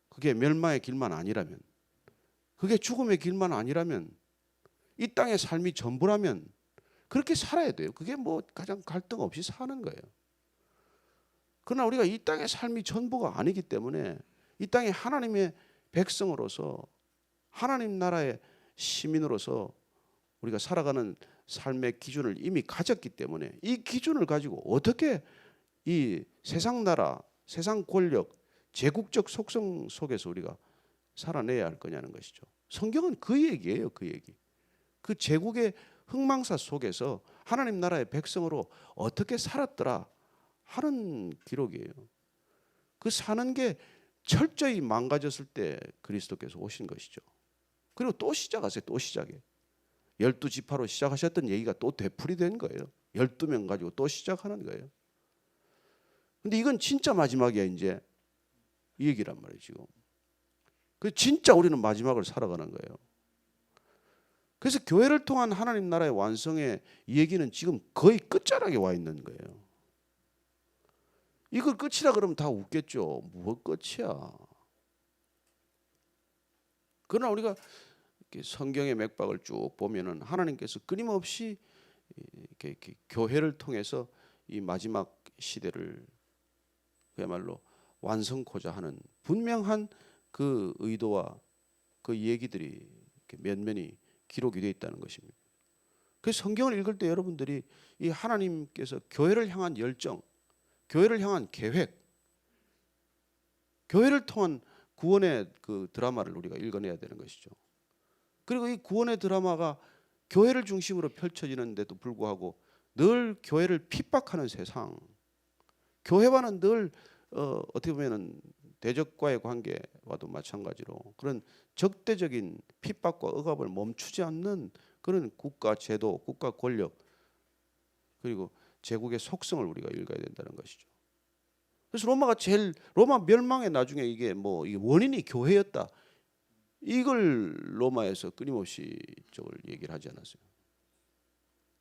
그게 멸망의 길만 아니라면, 그게 죽음의 길만 아니라면, 이 땅의 삶이 전부라면 그렇게 살아야 돼요. 그게 뭐 가장 갈등 없이 사는 거예요. 그러나 우리가 이 땅의 삶이 전부가 아니기 때문에 이 땅의 하나님의 백성으로서 하나님 나라의 시민으로서 우리가 살아가는 삶의 기준을 이미 가졌기 때문에 이 기준을 가지고 어떻게 이 세상 나라, 세상 권력, 제국적 속성 속에서 우리가 살아내야 할 거냐는 것이죠. 성경은 그 얘기예요. 그 얘기. 그 제국의 흥망사 속에서 하나님 나라의 백성으로 어떻게 살았더라 하는 기록이에요. 그 사는 게 철저히 망가졌을 때 그리스도께서 오신 것이죠. 그리고 또 시작하세요. 또 시작해. 12지파로 시작하셨던 얘기가 또 되풀이된 거예요. 12명 가지고 또 시작하는 거예요. 근데 이건 진짜 마지막이야 이제. 이 얘기란 말이에요 지금. 그 진짜 우리는 마지막을 살아가는 거예요. 그래서 교회를 통한 하나님 나라의 완성의 얘기는 지금 거의 끝자락에 와 있는 거예요. 이걸 끝이라 그러면 다 웃겠죠. 뭐 끝이야. 그러나 우리가 성경의 맥박을 쭉 보면은 하나님께서 끊임없이 이렇게 교회를 통해서 이 마지막 시대를 그야말로 완성코자 하는 분명한 그 의도와 그 얘기들이 면면이 기록이 되어 있다는 것입니다. 그래서 성경을 읽을 때 여러분들이 이 하나님께서 교회를 향한 열정, 교회를 향한 계획, 교회를 통한 구원의 그 드라마를 우리가 읽어내야 되는 것이죠. 그리고 이 구원의 드라마가 교회를 중심으로 펼쳐지는데도 불구하고 늘 교회를 핍박하는 세상, 교회와는 늘 어떻게 보면은 대적과의 관계와도 마찬가지로 그런 적대적인 핍박과 억압을 멈추지 않는 그런 국가 제도, 국가 권력 그리고 제국의 속성을 우리가 읽어야 된다는 것이죠. 그래서 로마 멸망의 나중에 이게 뭐 이게 원인이 교회였다. 이걸 로마에서 끊임없이 저걸 얘기를 하지 않았어요.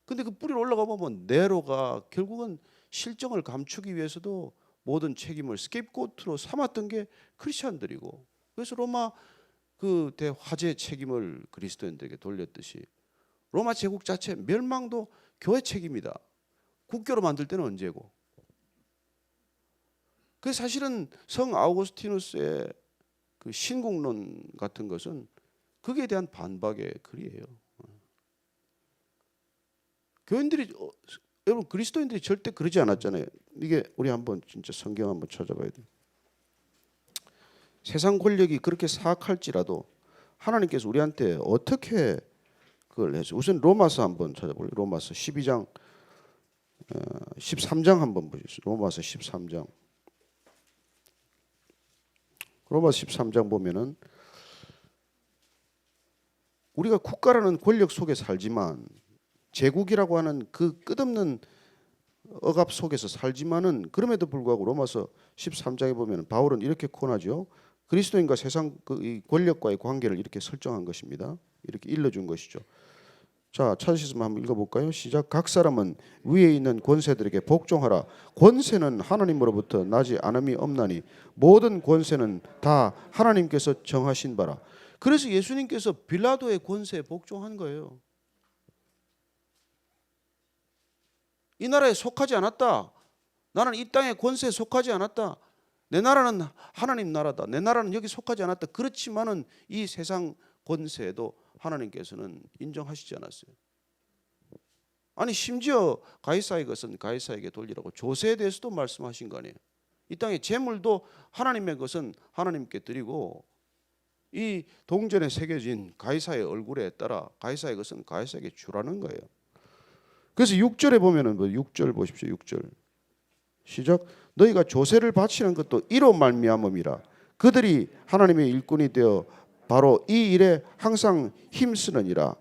근데 그 뿌리로 올라가 보면 네로가 결국은 실정을 감추기 위해서도 모든 책임을 스케이프고트로 삼았던 게 크리스천들이고, 그래서 로마 그 대화재 책임을 그리스도인들에게 돌렸듯이 로마 제국 자체 멸망도 교회 책임이다. 국교로 만들 때는 언제고? 그 사실은 성 아우구스티누스의 그 신국론 같은 것은 거기에 대한 반박의 글이에요. 교인들이 여러분 그리스도인들이 절대 그러지 않았잖아요. 이게 우리 한번 진짜 성경 한번 찾아봐야 돼요. 세상 권력이 그렇게 사악할지라도 하나님께서 우리한테 어떻게 그걸 해서 우선 로마서 한번 찾아볼래요. 로마서 12장 13장 한번 보시죠. 로마서 13장. 로마서 13장 보면은 우리가 국가라는 권력 속에 살지만 제국이라고 하는 그 끝없는 억압 속에서 살지만은 그럼에도 불구하고 로마서 13장에 보면 바울은 이렇게 권하죠. 그리스도인과 세상 이 권력과의 관계를 이렇게 설정한 것입니다. 이렇게 일러준 것이죠. 자, 찾으시면 한번 읽어볼까요? 시작. 각 사람은 위에 있는 권세들에게 복종하라. 권세는 하나님으로부터 나지 않음이 없나니 모든 권세는 다 하나님께서 정하신 바라. 그래서 예수님께서 빌라도의 권세에 복종한 거예요. 이 나라에 속하지 않았다. 나는 이 땅의 권세에 속하지 않았다. 내 나라는 하나님 나라다. 내 나라는 여기 속하지 않았다. 그렇지만은 이 세상 권세도 하나님께서는 인정하시지 않았어요. 아니 심지어 가이사의 것은 가이사에게 돌리라고 조세에 대해서도 말씀하신 거 아니에요. 이 땅의 재물도 하나님의 것은 하나님께 드리고 이 동전에 새겨진 가이사의 얼굴에 따라 가이사의 것은 가이사에게 주라는 거예요. 그래서 6절에 보면은 6절 보십시오. 6절 시작. 너희가 조세를 바치는 것도 이로 말미암음이라. 그들이 하나님의 일꾼이 되어 바로 이 일에 항상 힘쓰느니라.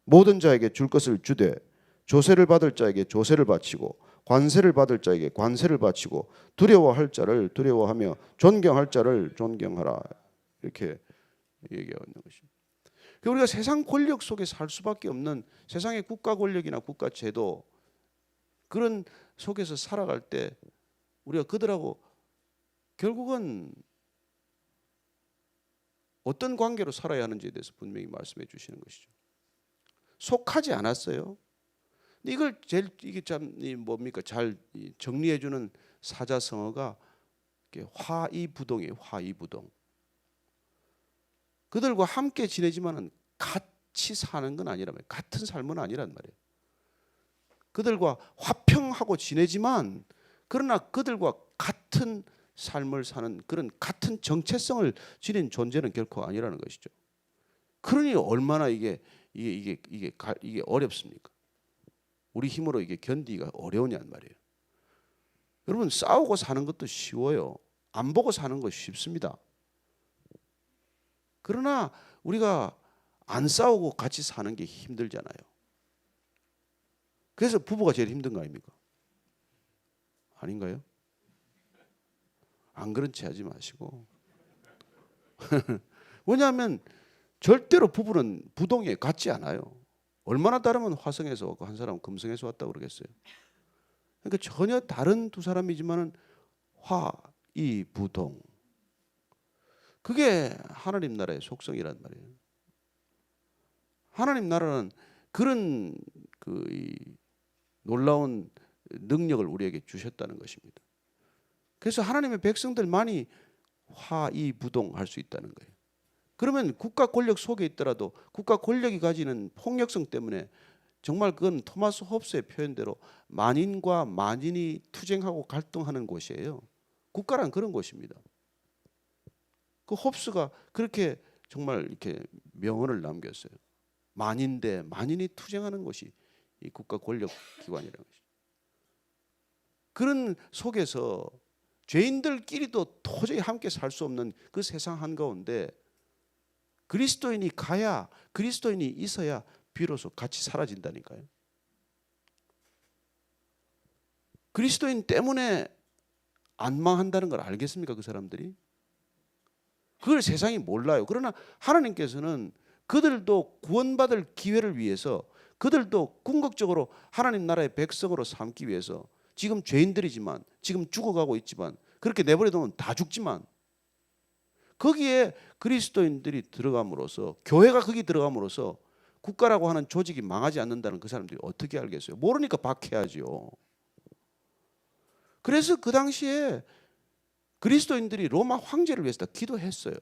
모든 자에게 줄 것을 주되 조세를 받을 자에게 조세를 바치고 관세를 받을 자에게 관세를 바치고 두려워할 자를 두려워하며 존경할 자를 존경하라. 이렇게 얘기하고 있는 것입니다. 우리가 세상 권력 속에 살 수밖에 없는 세상의 국가 권력이나 국가 제도 그런 속에서 살아갈 때 우리가 그들하고 결국은 어떤 관계로 살아야 하는지에 대해서 분명히 말씀해 주시는 것이죠. 속하지 않았어요. 근데 이걸 제일 이게 참 뭡니까 잘 정리해 주는 사자성어가 화이부동이에요. 화이부동. 그들과 함께 지내지만은 같이 사는 건 아니란 말이에요. 같은 삶은 아니란 말이에요. 그들과 화평하고 지내지만 그러나 그들과 같은 삶을 사는 그런 같은 정체성을 지닌 존재는 결코 아니라는 것이죠. 그러니 얼마나 이게 어렵습니까? 우리 힘으로 이게 견디기가 어려우냔 말이에요. 여러분 싸우고 사는 것도 쉬워요. 안 보고 사는 거 쉽습니다. 그러나 우리가 안 싸우고 같이 사는 게 힘들잖아요. 그래서 부부가 제일 힘든 거 아닙니까? 아닌가요? 안 그런 체 하지 마시고. 왜냐하면 절대로 부부는 부동에 같지 않아요. 얼마나 다르면 화성에서 왔고 한 사람은 금성에서 왔다고 그러겠어요. 그러니까 전혀 다른 두 사람이지만은 화이부동. 그게 하나님 나라의 속성이란 말이에요. 하나님 나라는 그런 놀라운 능력을 우리에게 주셨다는 것입니다. 그래서 하나님의 백성들만이 화이부동할 수 있다는 거예요. 그러면 국가 권력 속에 있더라도 국가 권력이 가지는 폭력성 때문에 정말 그건 토마스 홉스의 표현대로 만인과 만인이 투쟁하고 갈등하는 곳이에요. 국가란 그런 곳입니다. 그 홉스가 그렇게 정말 이렇게 명언을 남겼어요. 만인 대 만인이 투쟁하는 곳이 이 국가 권력 기관이라는 것이죠. 그런 속에서 죄인들끼리도 도저히 함께 살 수 없는 그 세상 한가운데 그리스도인이 가야 그리스도인이 있어야 비로소 같이 사라진다니까요. 그리스도인 때문에 안 망한다는 걸 알겠습니까? 그 사람들이? 그걸 세상이 몰라요. 그러나 하나님께서는 그들도 구원받을 기회를 위해서 그들도 궁극적으로 하나님 나라의 백성으로 삼기 위해서 지금 죄인들이지만 지금 죽어가고 있지만 그렇게 내버려두면 다 죽지만 거기에 그리스도인들이 들어감으로써 교회가 거기 들어감으로써 국가라고 하는 조직이 망하지 않는다는 그 사람들이 어떻게 알겠어요? 모르니까 박해하지요. 그래서 그 당시에 그리스도인들이 로마 황제를 위해서 기도했어요.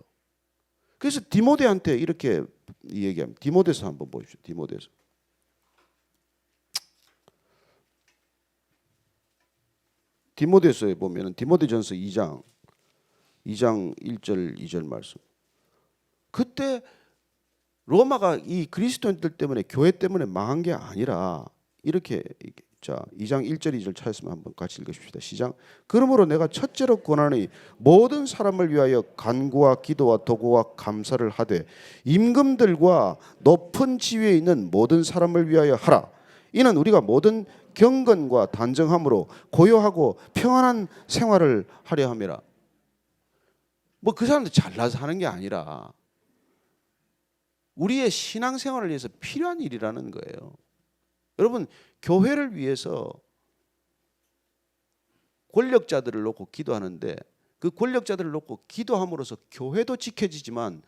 그래서 디모데한테 이렇게 얘기합니다. 디모데서 한번 보십시오. 디모데서. 디모데서에 보면은 디모데전서 2장 1절 2절 말씀. 그때 로마가 이 그리스도인들 때문에 교회 때문에 망한 게 아니라 이렇게 자 2장 1절 2절 찾았으면 한번 같이 읽으십시다. 시작. 그러므로 내가 첫째로 권하노니 모든 사람을 위하여 간구와 기도와 도구와 감사를 하되 임금들과 높은 지위에 있는 모든 사람을 위하여 하라. 이는 우리가 모든 경건과 단정함으로 고요하고 평안한 생활을 하려 함이라. 뭐 그 사람들 잘나서 하는 게 아니라 우리의 신앙생활을 위해서 필요한 일이라는 거예요. 여러분, 교회를 위해서 권력자들을 놓고 기도하는데 그 권력자들을 놓고 기도함으로써 교회도 지켜지지만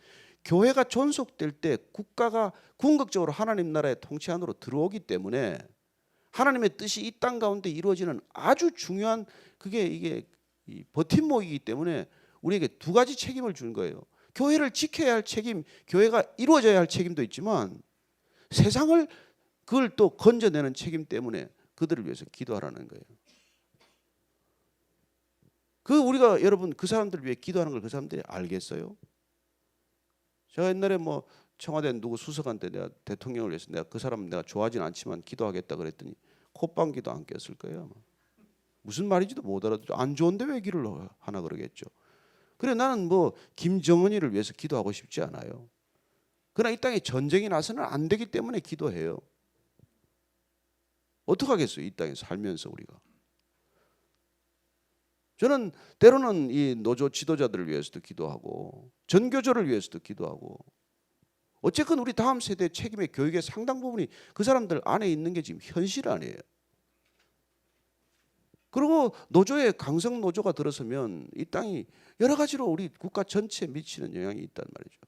교회가 존속될 때 국가가 궁극적으로 하나님 나라의 통치 안으로 들어오기 때문에 하나님의 뜻이 이 땅 가운데 이루어지는 아주 중요한 이게 버팀목이기 때문에 우리에게 두 가지 책임을 주는 거예요. 교회를 지켜야 할 책임, 교회가 이루어져야 할 책임도 있지만 세상을 그걸 또 건져내는 책임 때문에 그들을 위해서 기도하라는 거예요. 우리가 여러분 그 사람들을 위해 기도하는 걸 그 사람들이 알겠어요? 제가 옛날에 뭐 청와대 누구 수석한테 내가 대통령을 위해서 내가 그 사람 내가 좋아하진 않지만 기도하겠다 그랬더니 콧방귀도 안 꼈을 거예요. 아마. 무슨 말인지도 못 알아듣죠. 안 좋은데 왜 기를 하나 그러겠죠. 그래 나는 뭐 김정은이를 위해서 기도하고 싶지 않아요. 그러나 이 땅에 전쟁이 나서는 안 되기 때문에 기도해요. 어떡하겠어요? 이 땅에 살면서 우리가. 저는 때로는 이 노조 지도자들을 위해서도 기도하고 전교조를 위해서도 기도하고 어쨌건 우리 다음 세대 책임의 교육의 상당 부분이 그 사람들 안에 있는 게 지금 현실 아니에요. 그리고 노조에 강성 노조가 들어서면 이 땅이 여러 가지로 우리 국가 전체에 미치는 영향이 있단 말이죠.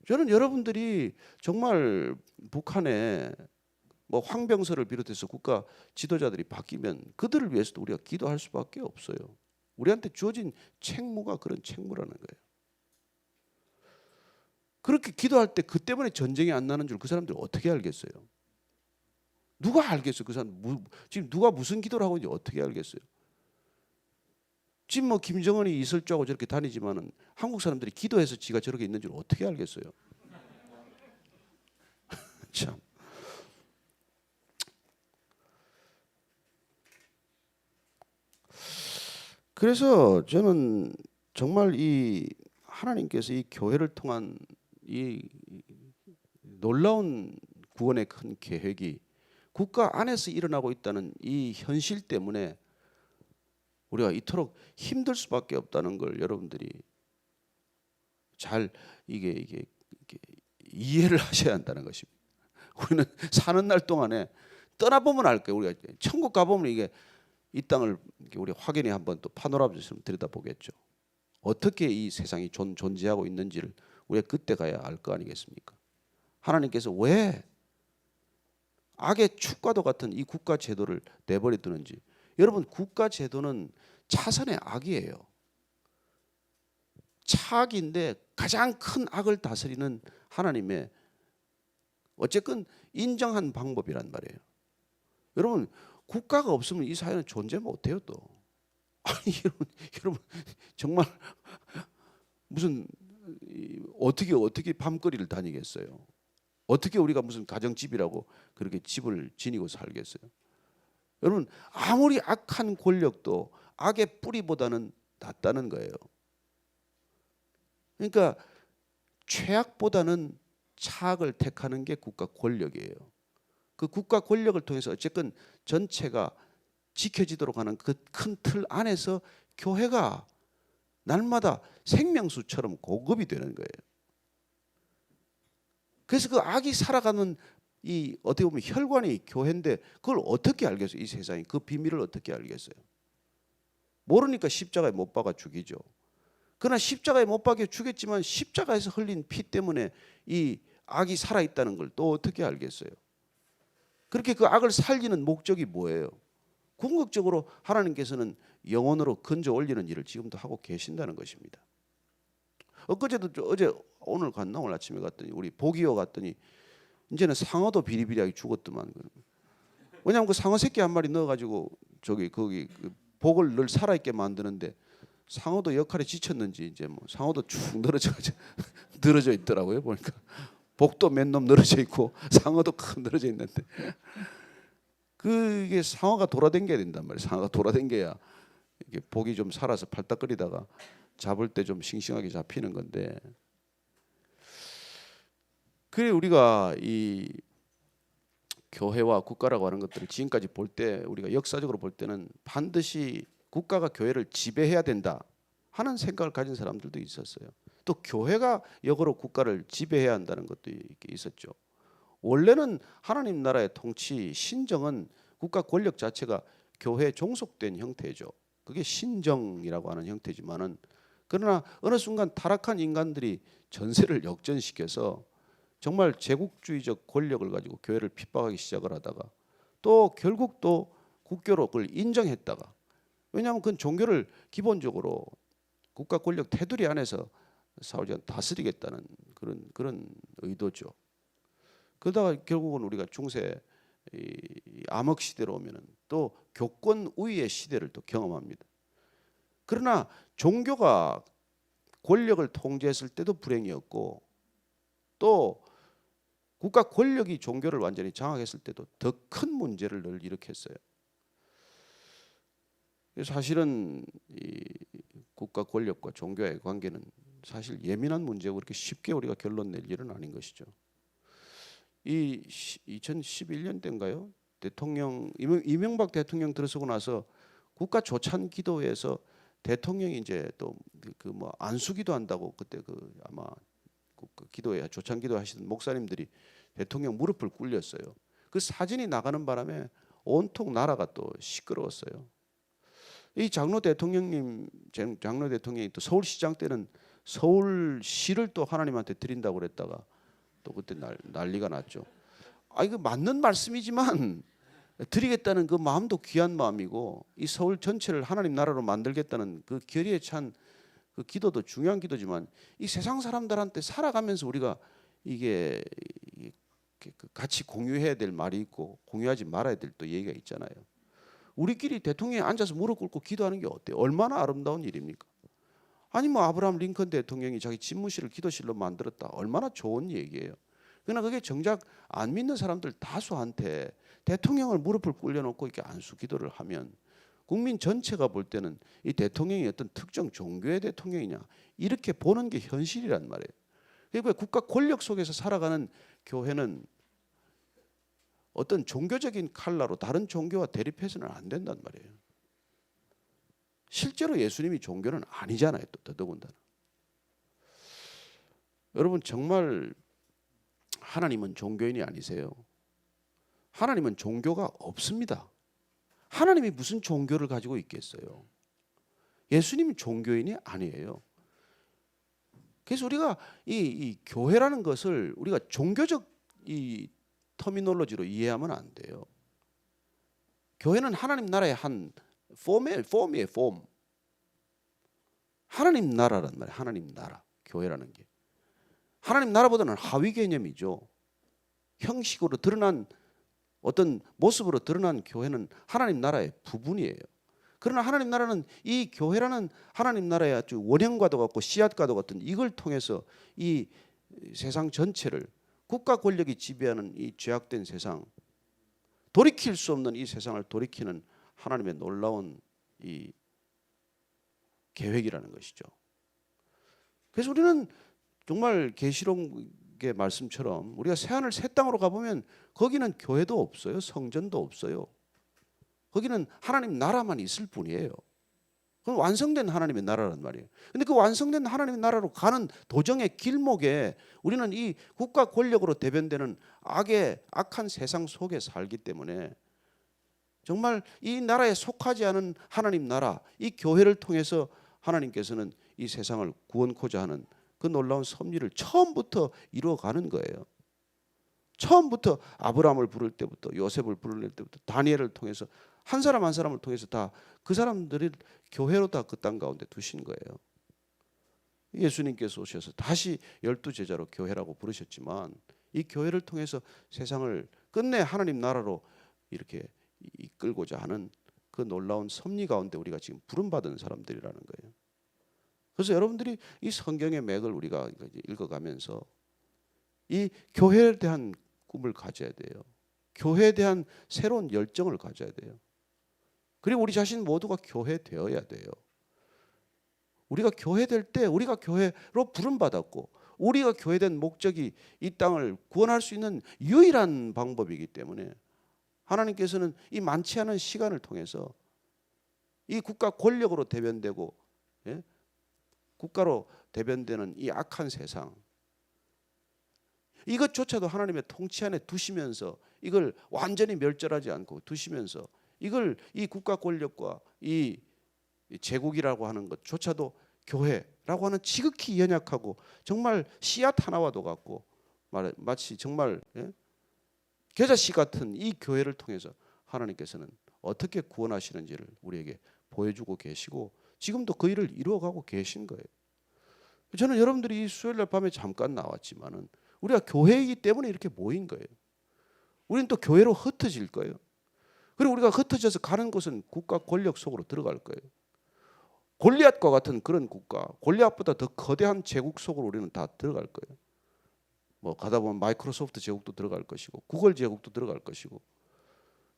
저는 여러분들이 정말 북한에 뭐 황병서를 비롯해서 국가 지도자들이 바뀌면 그들을 위해서도 우리가 기도할 수밖에 없어요. 우리한테 주어진 책무가 그런 책무라는 거예요. 그렇게 기도할 때 그 때문에 전쟁이 안 나는 줄 그 사람들이 어떻게 알겠어요? 누가 알겠어요? 그 사람 지금 누가 무슨 기도를 하고 있는지 어떻게 알겠어요? 지금 뭐 김정은이 이슬주하고 저렇게 다니지만은 한국 사람들이 기도해서 지가 저렇게 있는 줄 어떻게 알겠어요? 참. 그래서 저는 정말 이 하나님께서 이 교회를 통한 이 놀라운 구원의 큰 계획이 국가 안에서 일어나고 있다는 이 현실 때문에 우리가 이토록 힘들 수밖에 없다는 걸 여러분들이 잘 이게 이해를 하셔야 한다는 것입니다. 우리는 사는 날 동안에 떠나보면 알 거예요. 우리가 천국 가보면 이게 이 땅을 우리 확연히 한번 또 파노라마처럼 들여다보겠죠. 어떻게 이 세상이 존재하고 있는지를 우리가 그때 가야 알 거 아니겠습니까? 하나님께서 왜 악의 축과도 같은 이 국가 제도를 내버려 두는지. 여러분 국가 제도는 차선의 악이에요. 차악인데 가장 큰 악을 다스리는 하나님의 어쨌든 인정한 방법이란 말이에요. 여러분 국가가 없으면 이 사회는 존재 못해요 또. 아니 여러분 정말 무슨 어떻게 밤거리를 다니겠어요? 어떻게 우리가 무슨 가정집이라고 그렇게 집을 지니고 살겠어요? 여러분 아무리 악한 권력도 악의 뿌리보다는 낫다는 거예요. 그러니까 최악보다는 차악을 택하는 게 국가 권력이에요. 그 국가 권력을 통해서 어쨌든 전체가 지켜지도록 하는 그 큰 틀 안에서 교회가 날마다 생명수처럼 고급이 되는 거예요. 그래서 그 악이 살아가는 이 어떻게 보면 혈관이 교회인데 그걸 어떻게 알겠어요? 이 세상이 그 비밀을 어떻게 알겠어요? 모르니까 십자가에 못 박아 죽이죠. 그러나 십자가에 못 박아 죽였지만 십자가에서 흘린 피 때문에 이 악이 살아있다는 걸 또 어떻게 알겠어요? 그렇게 그 악을 살리는 목적이 뭐예요? 궁극적으로 하나님께서는 영혼으로 건져 올리는 일을 지금도 하고 계신다는 것입니다. 오늘 갔나 오늘 아침에 갔더니 우리 보기어 갔더니 이제는 상어도 비리비리하게 죽었더만. 왜냐하면 그 상어 새끼 한 마리 넣어가지고 거기 그 복을 늘 살아있게 만드는데 상어도 역할에 지쳤는지 이제 뭐 상어도 쭉 늘어져 있더라고요. 보니까 복도 몇 놈 늘어져 있고 상어도 큰 늘어져 있는데 그게 상어가 돌아다녀야 된단 말이에요. 상어가 돌아다녀야 이게 복이 좀 살아서 팔딱거리다가 잡을 때 좀 싱싱하게 잡히는 건데. 그래 우리가 이 교회와 국가라고 하는 것들을 지금까지 볼 때 우리가 역사적으로 볼 때는 반드시 국가가 교회를 지배해야 된다 하는 생각을 가진 사람들도 있었어요. 또 교회가 역으로 국가를 지배해야 한다는 것도 있었죠. 원래는 하나님 나라의 통치 신정은 국가 권력 자체가 교회에 종속된 형태죠. 그게 신정이라고 하는 형태지만은 그러나 어느 순간 타락한 인간들이 전세를 역전시켜서 정말 제국주의적 권력을 가지고 교회를 핍박하기 시작을 하다가 또 결국 또 국교로 그걸 인정했다가 왜냐하면 그 종교를 기본적으로 국가 권력 테두리 안에서 사울지가 다스리겠다는 그런 의도죠. 그러다가 결국은 우리가 중세 이 암흑 시대로 오면은 또 교권 우위의 시대를 또 경험합니다. 그러나 종교가 권력을 통제했을 때도 불행이었고 또 국가 권력이 종교를 완전히 장악했을 때도 더 큰 문제를 늘 일으켰어요. 사실은 이 국가 권력과 종교의 관계는 사실 예민한 문제고 그렇게 쉽게 우리가 결론 낼 일은 아닌 것이죠. 이 2011년 때인가요? 대통령 이명박 대통령 들어서고 나서 국가 조찬 기도에서 대통령이 이제 또 그 뭐 안수기도 한다고 그때 그 아마 그 기도에 조찬 기도 하시던 목사님들이 대통령 무릎을 꿇렸어요. 그 사진이 나가는 바람에 온통 나라가 또 시끄러웠어요. 이 장로 대통령이 또 서울시장 때는 서울시를 또 하나님한테 드린다고 그랬다가 또 그때 난리가 났죠. 아 이거 맞는 말씀이지만 드리겠다는 그 마음도 귀한 마음이고 이 서울 전체를 하나님 나라로 만들겠다는 그 결의에 찬 그 기도도 중요한 기도지만 이 세상 사람들한테 살아가면서 우리가 이게 같이 공유해야 될 말이 있고 공유하지 말아야 될 또 얘기가 있잖아요. 우리끼리 대통령이 앉아서 무릎 꿇고 기도하는 게 어때요? 얼마나 아름다운 일입니까? 아니 뭐 아브라함 링컨 대통령이 자기 집무실을 기도실로 만들었다. 얼마나 좋은 얘기예요. 그러나 그게 정작 안 믿는 사람들 다수한테 대통령을 무릎을 꿇려놓고 이렇게 안수 기도를 하면 국민 전체가 볼 때는 이 대통령이 어떤 특정 종교의 대통령이냐 이렇게 보는 게 현실이란 말이에요. 그러니까 국가 권력 속에서 살아가는 교회는 어떤 종교적인 칼라로 다른 종교와 대립해서는 안 된단 말이에요. 실제로 예수님이 종교는 아니잖아요. 또 더더군다나. 여러분 정말 하나님은 종교인이 아니세요. 하나님은 종교가 없습니다. 하나님이 무슨 종교를 가지고 있겠어요. 예수님은 종교인이 아니에요. 그래서 우리가 이 교회라는 것을 우리가 종교적 이 터미놀로지로 이해하면 안 돼요. 교회는 하나님 나라의 한 폼이에요. 폼. 하나님 나라란 말이에요. 하나님 나라. 교회라는 게. 하나님 나라보다는 하위 개념이죠. 형식으로 드러난 어떤 모습으로 드러난 교회는 하나님 나라의 부분이에요. 그러나 하나님 나라는 이 교회라는 하나님 나라의 아주 원형과도 같고 씨앗과도 같은 이걸 통해서 이 세상 전체를 국가 권력이 지배하는 이 죄악된 세상, 돌이킬 수 없는 이 세상을 돌이키는 하나님의 놀라운 이 계획이라는 것이죠. 그래서 우리는 정말 계시록의 말씀처럼 우리가 새하늘 새 땅으로 가보면 거기는 교회도 없어요. 성전도 없어요. 거기는 하나님 나라만 있을 뿐이에요. 그건 완성된 하나님의 나라란 말이에요. 근데 그 완성된 하나님의 나라로 가는 도정의 길목에 우리는 이 국가 권력으로 대변되는 악한 세상 속에 살기 때문에 정말 이 나라에 속하지 않은 하나님 나라, 이 교회를 통해서 하나님께서는 이 세상을 구원코자 하는 그 놀라운 섭리를 처음부터 이루어가는 거예요. 처음부터 아브라함을 부를 때부터 요셉을 부를 때부터 다니엘을 통해서 한 사람 한 사람을 통해서 다 그 사람들을 교회로 다 그 땅 가운데 두신 거예요. 예수님께서 오셔서 다시 12제자로 교회라고 부르셨지만 이 교회를 통해서 세상을 끝내 하나님 나라로 이렇게 이끌고자 하는 그 놀라운 섭리 가운데 우리가 지금 부름받은 사람들이라는 거예요. 그래서 여러분들이 이 성경의 맥을 우리가 읽어가면서 이 교회에 대한 꿈을 가져야 돼요. 교회에 대한 새로운 열정을 가져야 돼요. 그리고 우리 자신 모두가 교회 되어야 돼요. 우리가 교회 될 때 우리가 교회로 부름받았고 우리가 교회된 목적이 이 땅을 구원할 수 있는 유일한 방법이기 때문에 하나님께서는 이 많지 않은 시간을 통해서 이 국가 권력으로 대변되고, 예? 국가로 대변되는 이 악한 세상, 이것조차도 하나님의 통치 안에 두시면서 이걸 완전히 멸절하지 않고 두시면서 이걸 이 국가 권력과 이 제국이라고 하는 것조차도 교회라고 하는 지극히 연약하고 정말 씨앗 하나와도 같고 마치 정말, 예? 겨자씨 같은 이 교회를 통해서 하나님께서는 어떻게 구원하시는지를 우리에게 보여주고 계시고 지금도 그 일을 이루어가고 계신 거예요. 저는 여러분들이 수요일날 밤에 잠깐 나왔지만은 우리가 교회이기 때문에 이렇게 모인 거예요. 우리는 또 교회로 흩어질 거예요. 그리고 우리가 흩어져서 가는 곳은 국가 권력 속으로 들어갈 거예요. 골리앗과 같은 그런 국가, 골리앗보다 더 거대한 제국 속으로 우리는 다 들어갈 거예요. 뭐 가다 보면 마이크로소프트 제국도 들어갈 것이고 구글 제국도 들어갈 것이고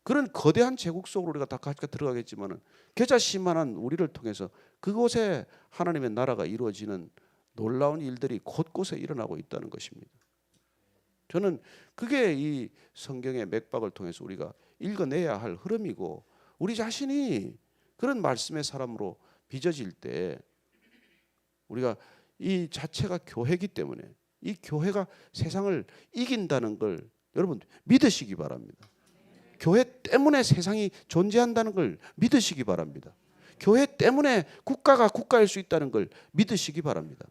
그런 거대한 제국 속으로 우리가 다 같이 들어가겠지만은 겨자씨만한 우리를 통해서 그곳에 하나님의 나라가 이루어지는 놀라운 일들이 곳곳에 일어나고 있다는 것입니다. 저는 그게 이 성경의 맥박을 통해서 우리가 읽어내야 할 흐름이고 우리 자신이 그런 말씀의 사람으로 빚어질 때 우리가 이 자체가 교회이기 때문에 이 교회가 세상을 이긴다는 걸 여러분 믿으시기 바랍니다. 교회 때문에 세상이 존재한다는 걸 믿으시기 바랍니다. 교회 때문에 국가가 국가일 수 있다는 걸 믿으시기 바랍니다.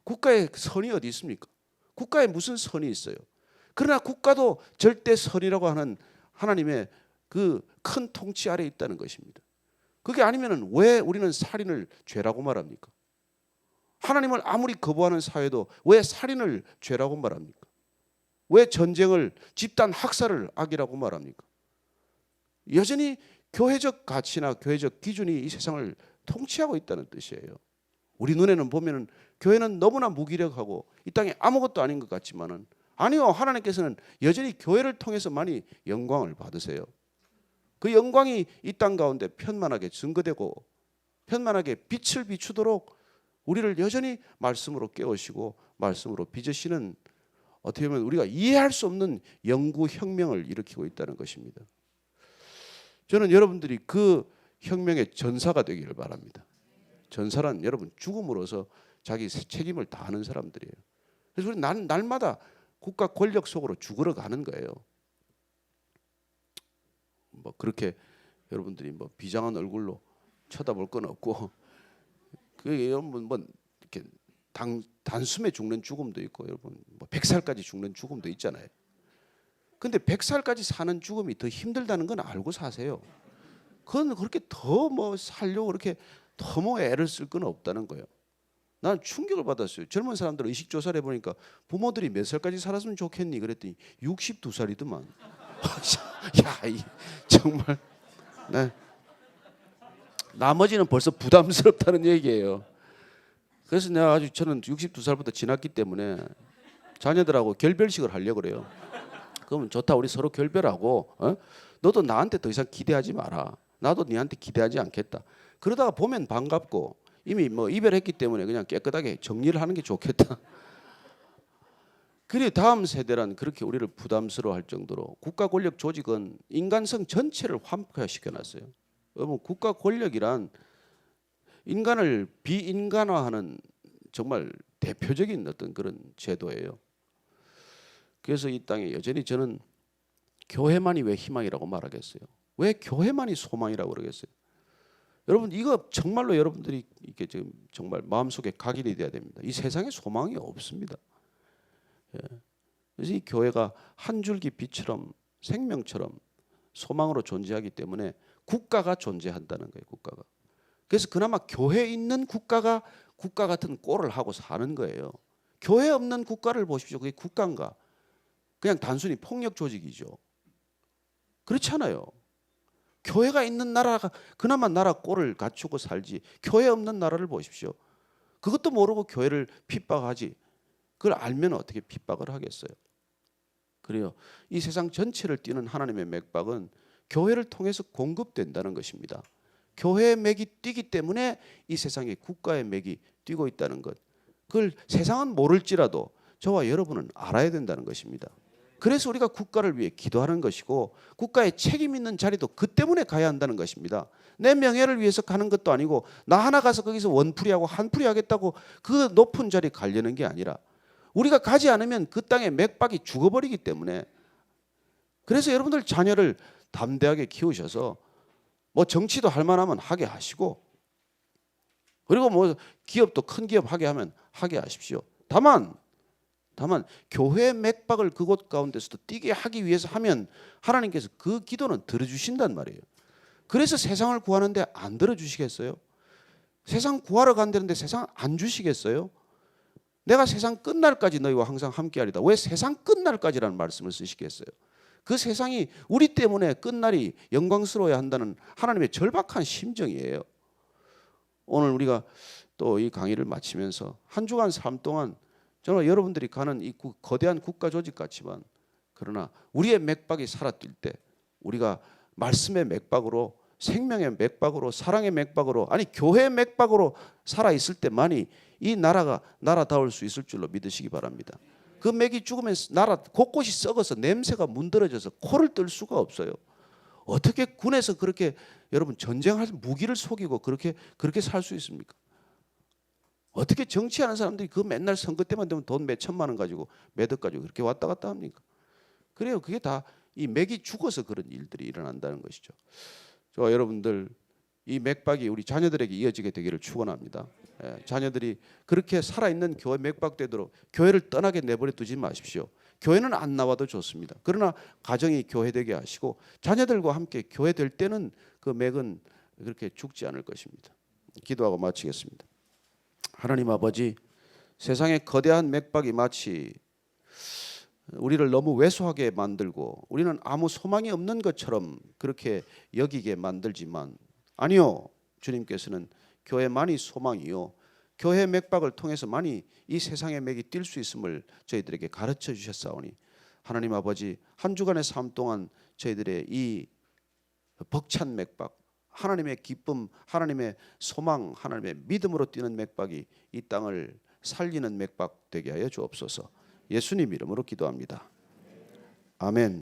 국가에 선이 어디 있습니까? 국가에 무슨 선이 있어요? 그러나 국가도 절대 선이라고 하는 하나님의 그 큰 통치 아래에 있다는 것입니다. 그게 아니면은 왜 우리는 살인을 죄라고 말합니까? 하나님을 아무리 거부하는 사회도 왜 살인을 죄라고 말합니까? 왜 전쟁을 집단 학살을 악이라고 말합니까? 여전히 교회적 가치나 교회적 기준이 이 세상을 통치하고 있다는 뜻이에요. 우리 눈에는 보면은 교회는 너무나 무기력하고 이 땅에 아무것도 아닌 것 같지만은 아니요, 하나님께서는 여전히 교회를 통해서 많이 영광을 받으세요. 그 영광이 이 땅 가운데 편만하게 증거되고 편만하게 빛을 비추도록 우리를 여전히 말씀으로 깨우시고 말씀으로 빚으시는 어떻게 보면 우리가 이해할 수 없는 영구 혁명을 일으키고 있다는 것입니다. 저는 여러분들이 그 혁명의 전사가 되기를 바랍니다. 전사란 여러분 죽음으로써 자기 책임을 다하는 사람들이에요. 그래서 우리 날마다 국가 권력 속으로 죽으러 가는 거예요. 뭐 그렇게 여러분들이 뭐 비장한 얼굴로 쳐다볼 건 없고 그 여러분 뭐 이렇게 단숨에 죽는 죽음도 있고 여러분 뭐 100살까지 죽는 죽음도 있잖아요. 근데 100살까지 사는 죽음이 더 힘들다는 건 알고 사세요. 그건 그렇게 더 뭐 살려고 그렇게 더 뭐 애를 쓸 건 없다는 거예요. 난 충격을 받았어요. 젊은 사람들 의식 조사를 해보니까 부모들이 몇 살까지 살았으면 좋겠니? 그랬더니 62살이더만. 야, 정말. 네. 나머지는 벌써 부담스럽다는 얘기예요. 그래서 내가 저는 62살부터 지났기 때문에 자녀들하고 결별식을 하려고 그래요. 그러면 좋다, 우리 서로 결별하고 너도 나한테 더 이상 기대하지 마라. 나도 네한테 기대하지 않겠다. 그러다가 보면 반갑고 이미 뭐 이별했기 때문에 그냥 깨끗하게 정리를 하는 게 좋겠다. 그래 다음 세대란 그렇게 우리를 부담스러워할 정도로 국가 권력 조직은 인간성 전체를 환폐시켜놨어요. 여러분 국가 권력이란 인간을 비인간화하는 정말 대표적인 어떤 그런 제도예요. 그래서 이 땅에 여전히 저는 교회만이 왜 희망이라고 말하겠어요? 왜 교회만이 소망이라고 그러겠어요? 여러분 이거 정말로 여러분들이 이게 지금 정말 마음속에 각인이 돼야 됩니다. 이 세상에 소망이 없습니다. 예. 그래서 이 교회가 한 줄기 빛처럼 생명처럼 소망으로 존재하기 때문에 국가가 존재한다는 거예요. 국가가. 그래서 그나마 교회 있는 국가가 국가 같은 꼴을 하고 사는 거예요. 교회 없는 국가를 보십시오. 그게 국가인가? 그냥 단순히 폭력 조직이죠. 그렇잖아요. 교회가 있는 나라가 그나마 나라 꼴을 갖추고 살지 교회 없는 나라를 보십시오. 그것도 모르고 교회를 핍박하지. 그걸 알면 어떻게 핍박을 하겠어요. 그래요. 이 세상 전체를 띠는 하나님의 맥박은 교회를 통해서 공급된다는 것입니다. 교회의 맥이 뛰기 때문에 이 세상에 국가의 맥이 뛰고 있다는 것. 그걸 세상은 모를지라도 저와 여러분은 알아야 된다는 것입니다. 그래서 우리가 국가를 위해 기도하는 것이고 국가에 책임 있는 자리도 그 때문에 가야 한다는 것입니다. 내 명예를 위해서 가는 것도 아니고 나 하나 가서 거기서 원풀이하고 한풀이 하겠다고 그 높은 자리 가려는 게 아니라 우리가 가지 않으면 그 땅의 맥박이 죽어버리기 때문에 그래서 여러분들 자녀를 담대하게 키우셔서 뭐 정치도 할 만하면 하게 하시고 그리고 뭐 기업도 큰 기업 하게 하면 하게 하십시오. 다만 교회의 맥박을 그곳 가운데서도 뛰게 하기 위해서 하면 하나님께서 그 기도는 들어주신단 말이에요. 그래서 세상을 구하는데 안 들어주시겠어요? 세상 구하러 간다는데 세상 안 주시겠어요? 내가 세상 끝날까지 너희와 항상 함께하리다. 왜 세상 끝날까지라는 말씀을 쓰시겠어요? 그 세상이 우리 때문에 끝날이 영광스러워야 한다는 하나님의 절박한 심정이에요. 오늘 우리가 또 이 강의를 마치면서 한 주간 삶 동안 정말 여러분들이 가는 이 거대한 국가 조직 같지만 그러나 우리의 맥박이 살아뛸 때 우리가 말씀의 맥박으로 생명의 맥박으로 사랑의 맥박으로 아니 교회의 맥박으로 살아있을 때만이 이 나라가 나라다울 수 있을 줄로 믿으시기 바랍니다. 그 맥이 죽으면 나라 곳곳이 썩어서 냄새가 문드러져서 코를 뜰 수가 없어요. 어떻게 군에서 그렇게 여러분 전쟁할 무기를 속이고 그렇게 살 수 있습니까? 어떻게 정치하는 사람들이 그 맨날 선거 때만 되면 돈 몇 천만 원 가지고 매덕 가지고 그렇게 왔다 갔다 합니까? 그래요. 그게 다 이 맥이 죽어서 그런 일들이 일어난다는 것이죠. 저 여러분들 이 맥박이 우리 자녀들에게 이어지게 되기를 축원합니다. 자녀들이 그렇게 살아있는 교회 맥박되도록 교회를 떠나게 내버려 두지 마십시오. 교회는 안 나와도 좋습니다. 그러나 가정이 교회되게 하시고 자녀들과 함께 교회될 때는 그 맥은 그렇게 죽지 않을 것입니다. 기도하고 마치겠습니다. 하나님 아버지, 세상의 거대한 맥박이 마치 우리를 너무 왜소하게 만들고 우리는 아무 소망이 없는 것처럼 그렇게 여기게 만들지만 아니요, 주님께서는 교회만이 소망이요 교회 맥박을 통해서만이 이 세상의 맥이 뛸 수 있음을 저희들에게 가르쳐 주셨사오니 하나님 아버지, 한 주간의 삶 동안 저희들의 이 벅찬 맥박, 하나님의 기쁨, 하나님의 소망, 하나님의 믿음으로 뛰는 맥박이 이 땅을 살리는 맥박 되게 하여 주옵소서. 예수님 이름으로 기도합니다. 아멘.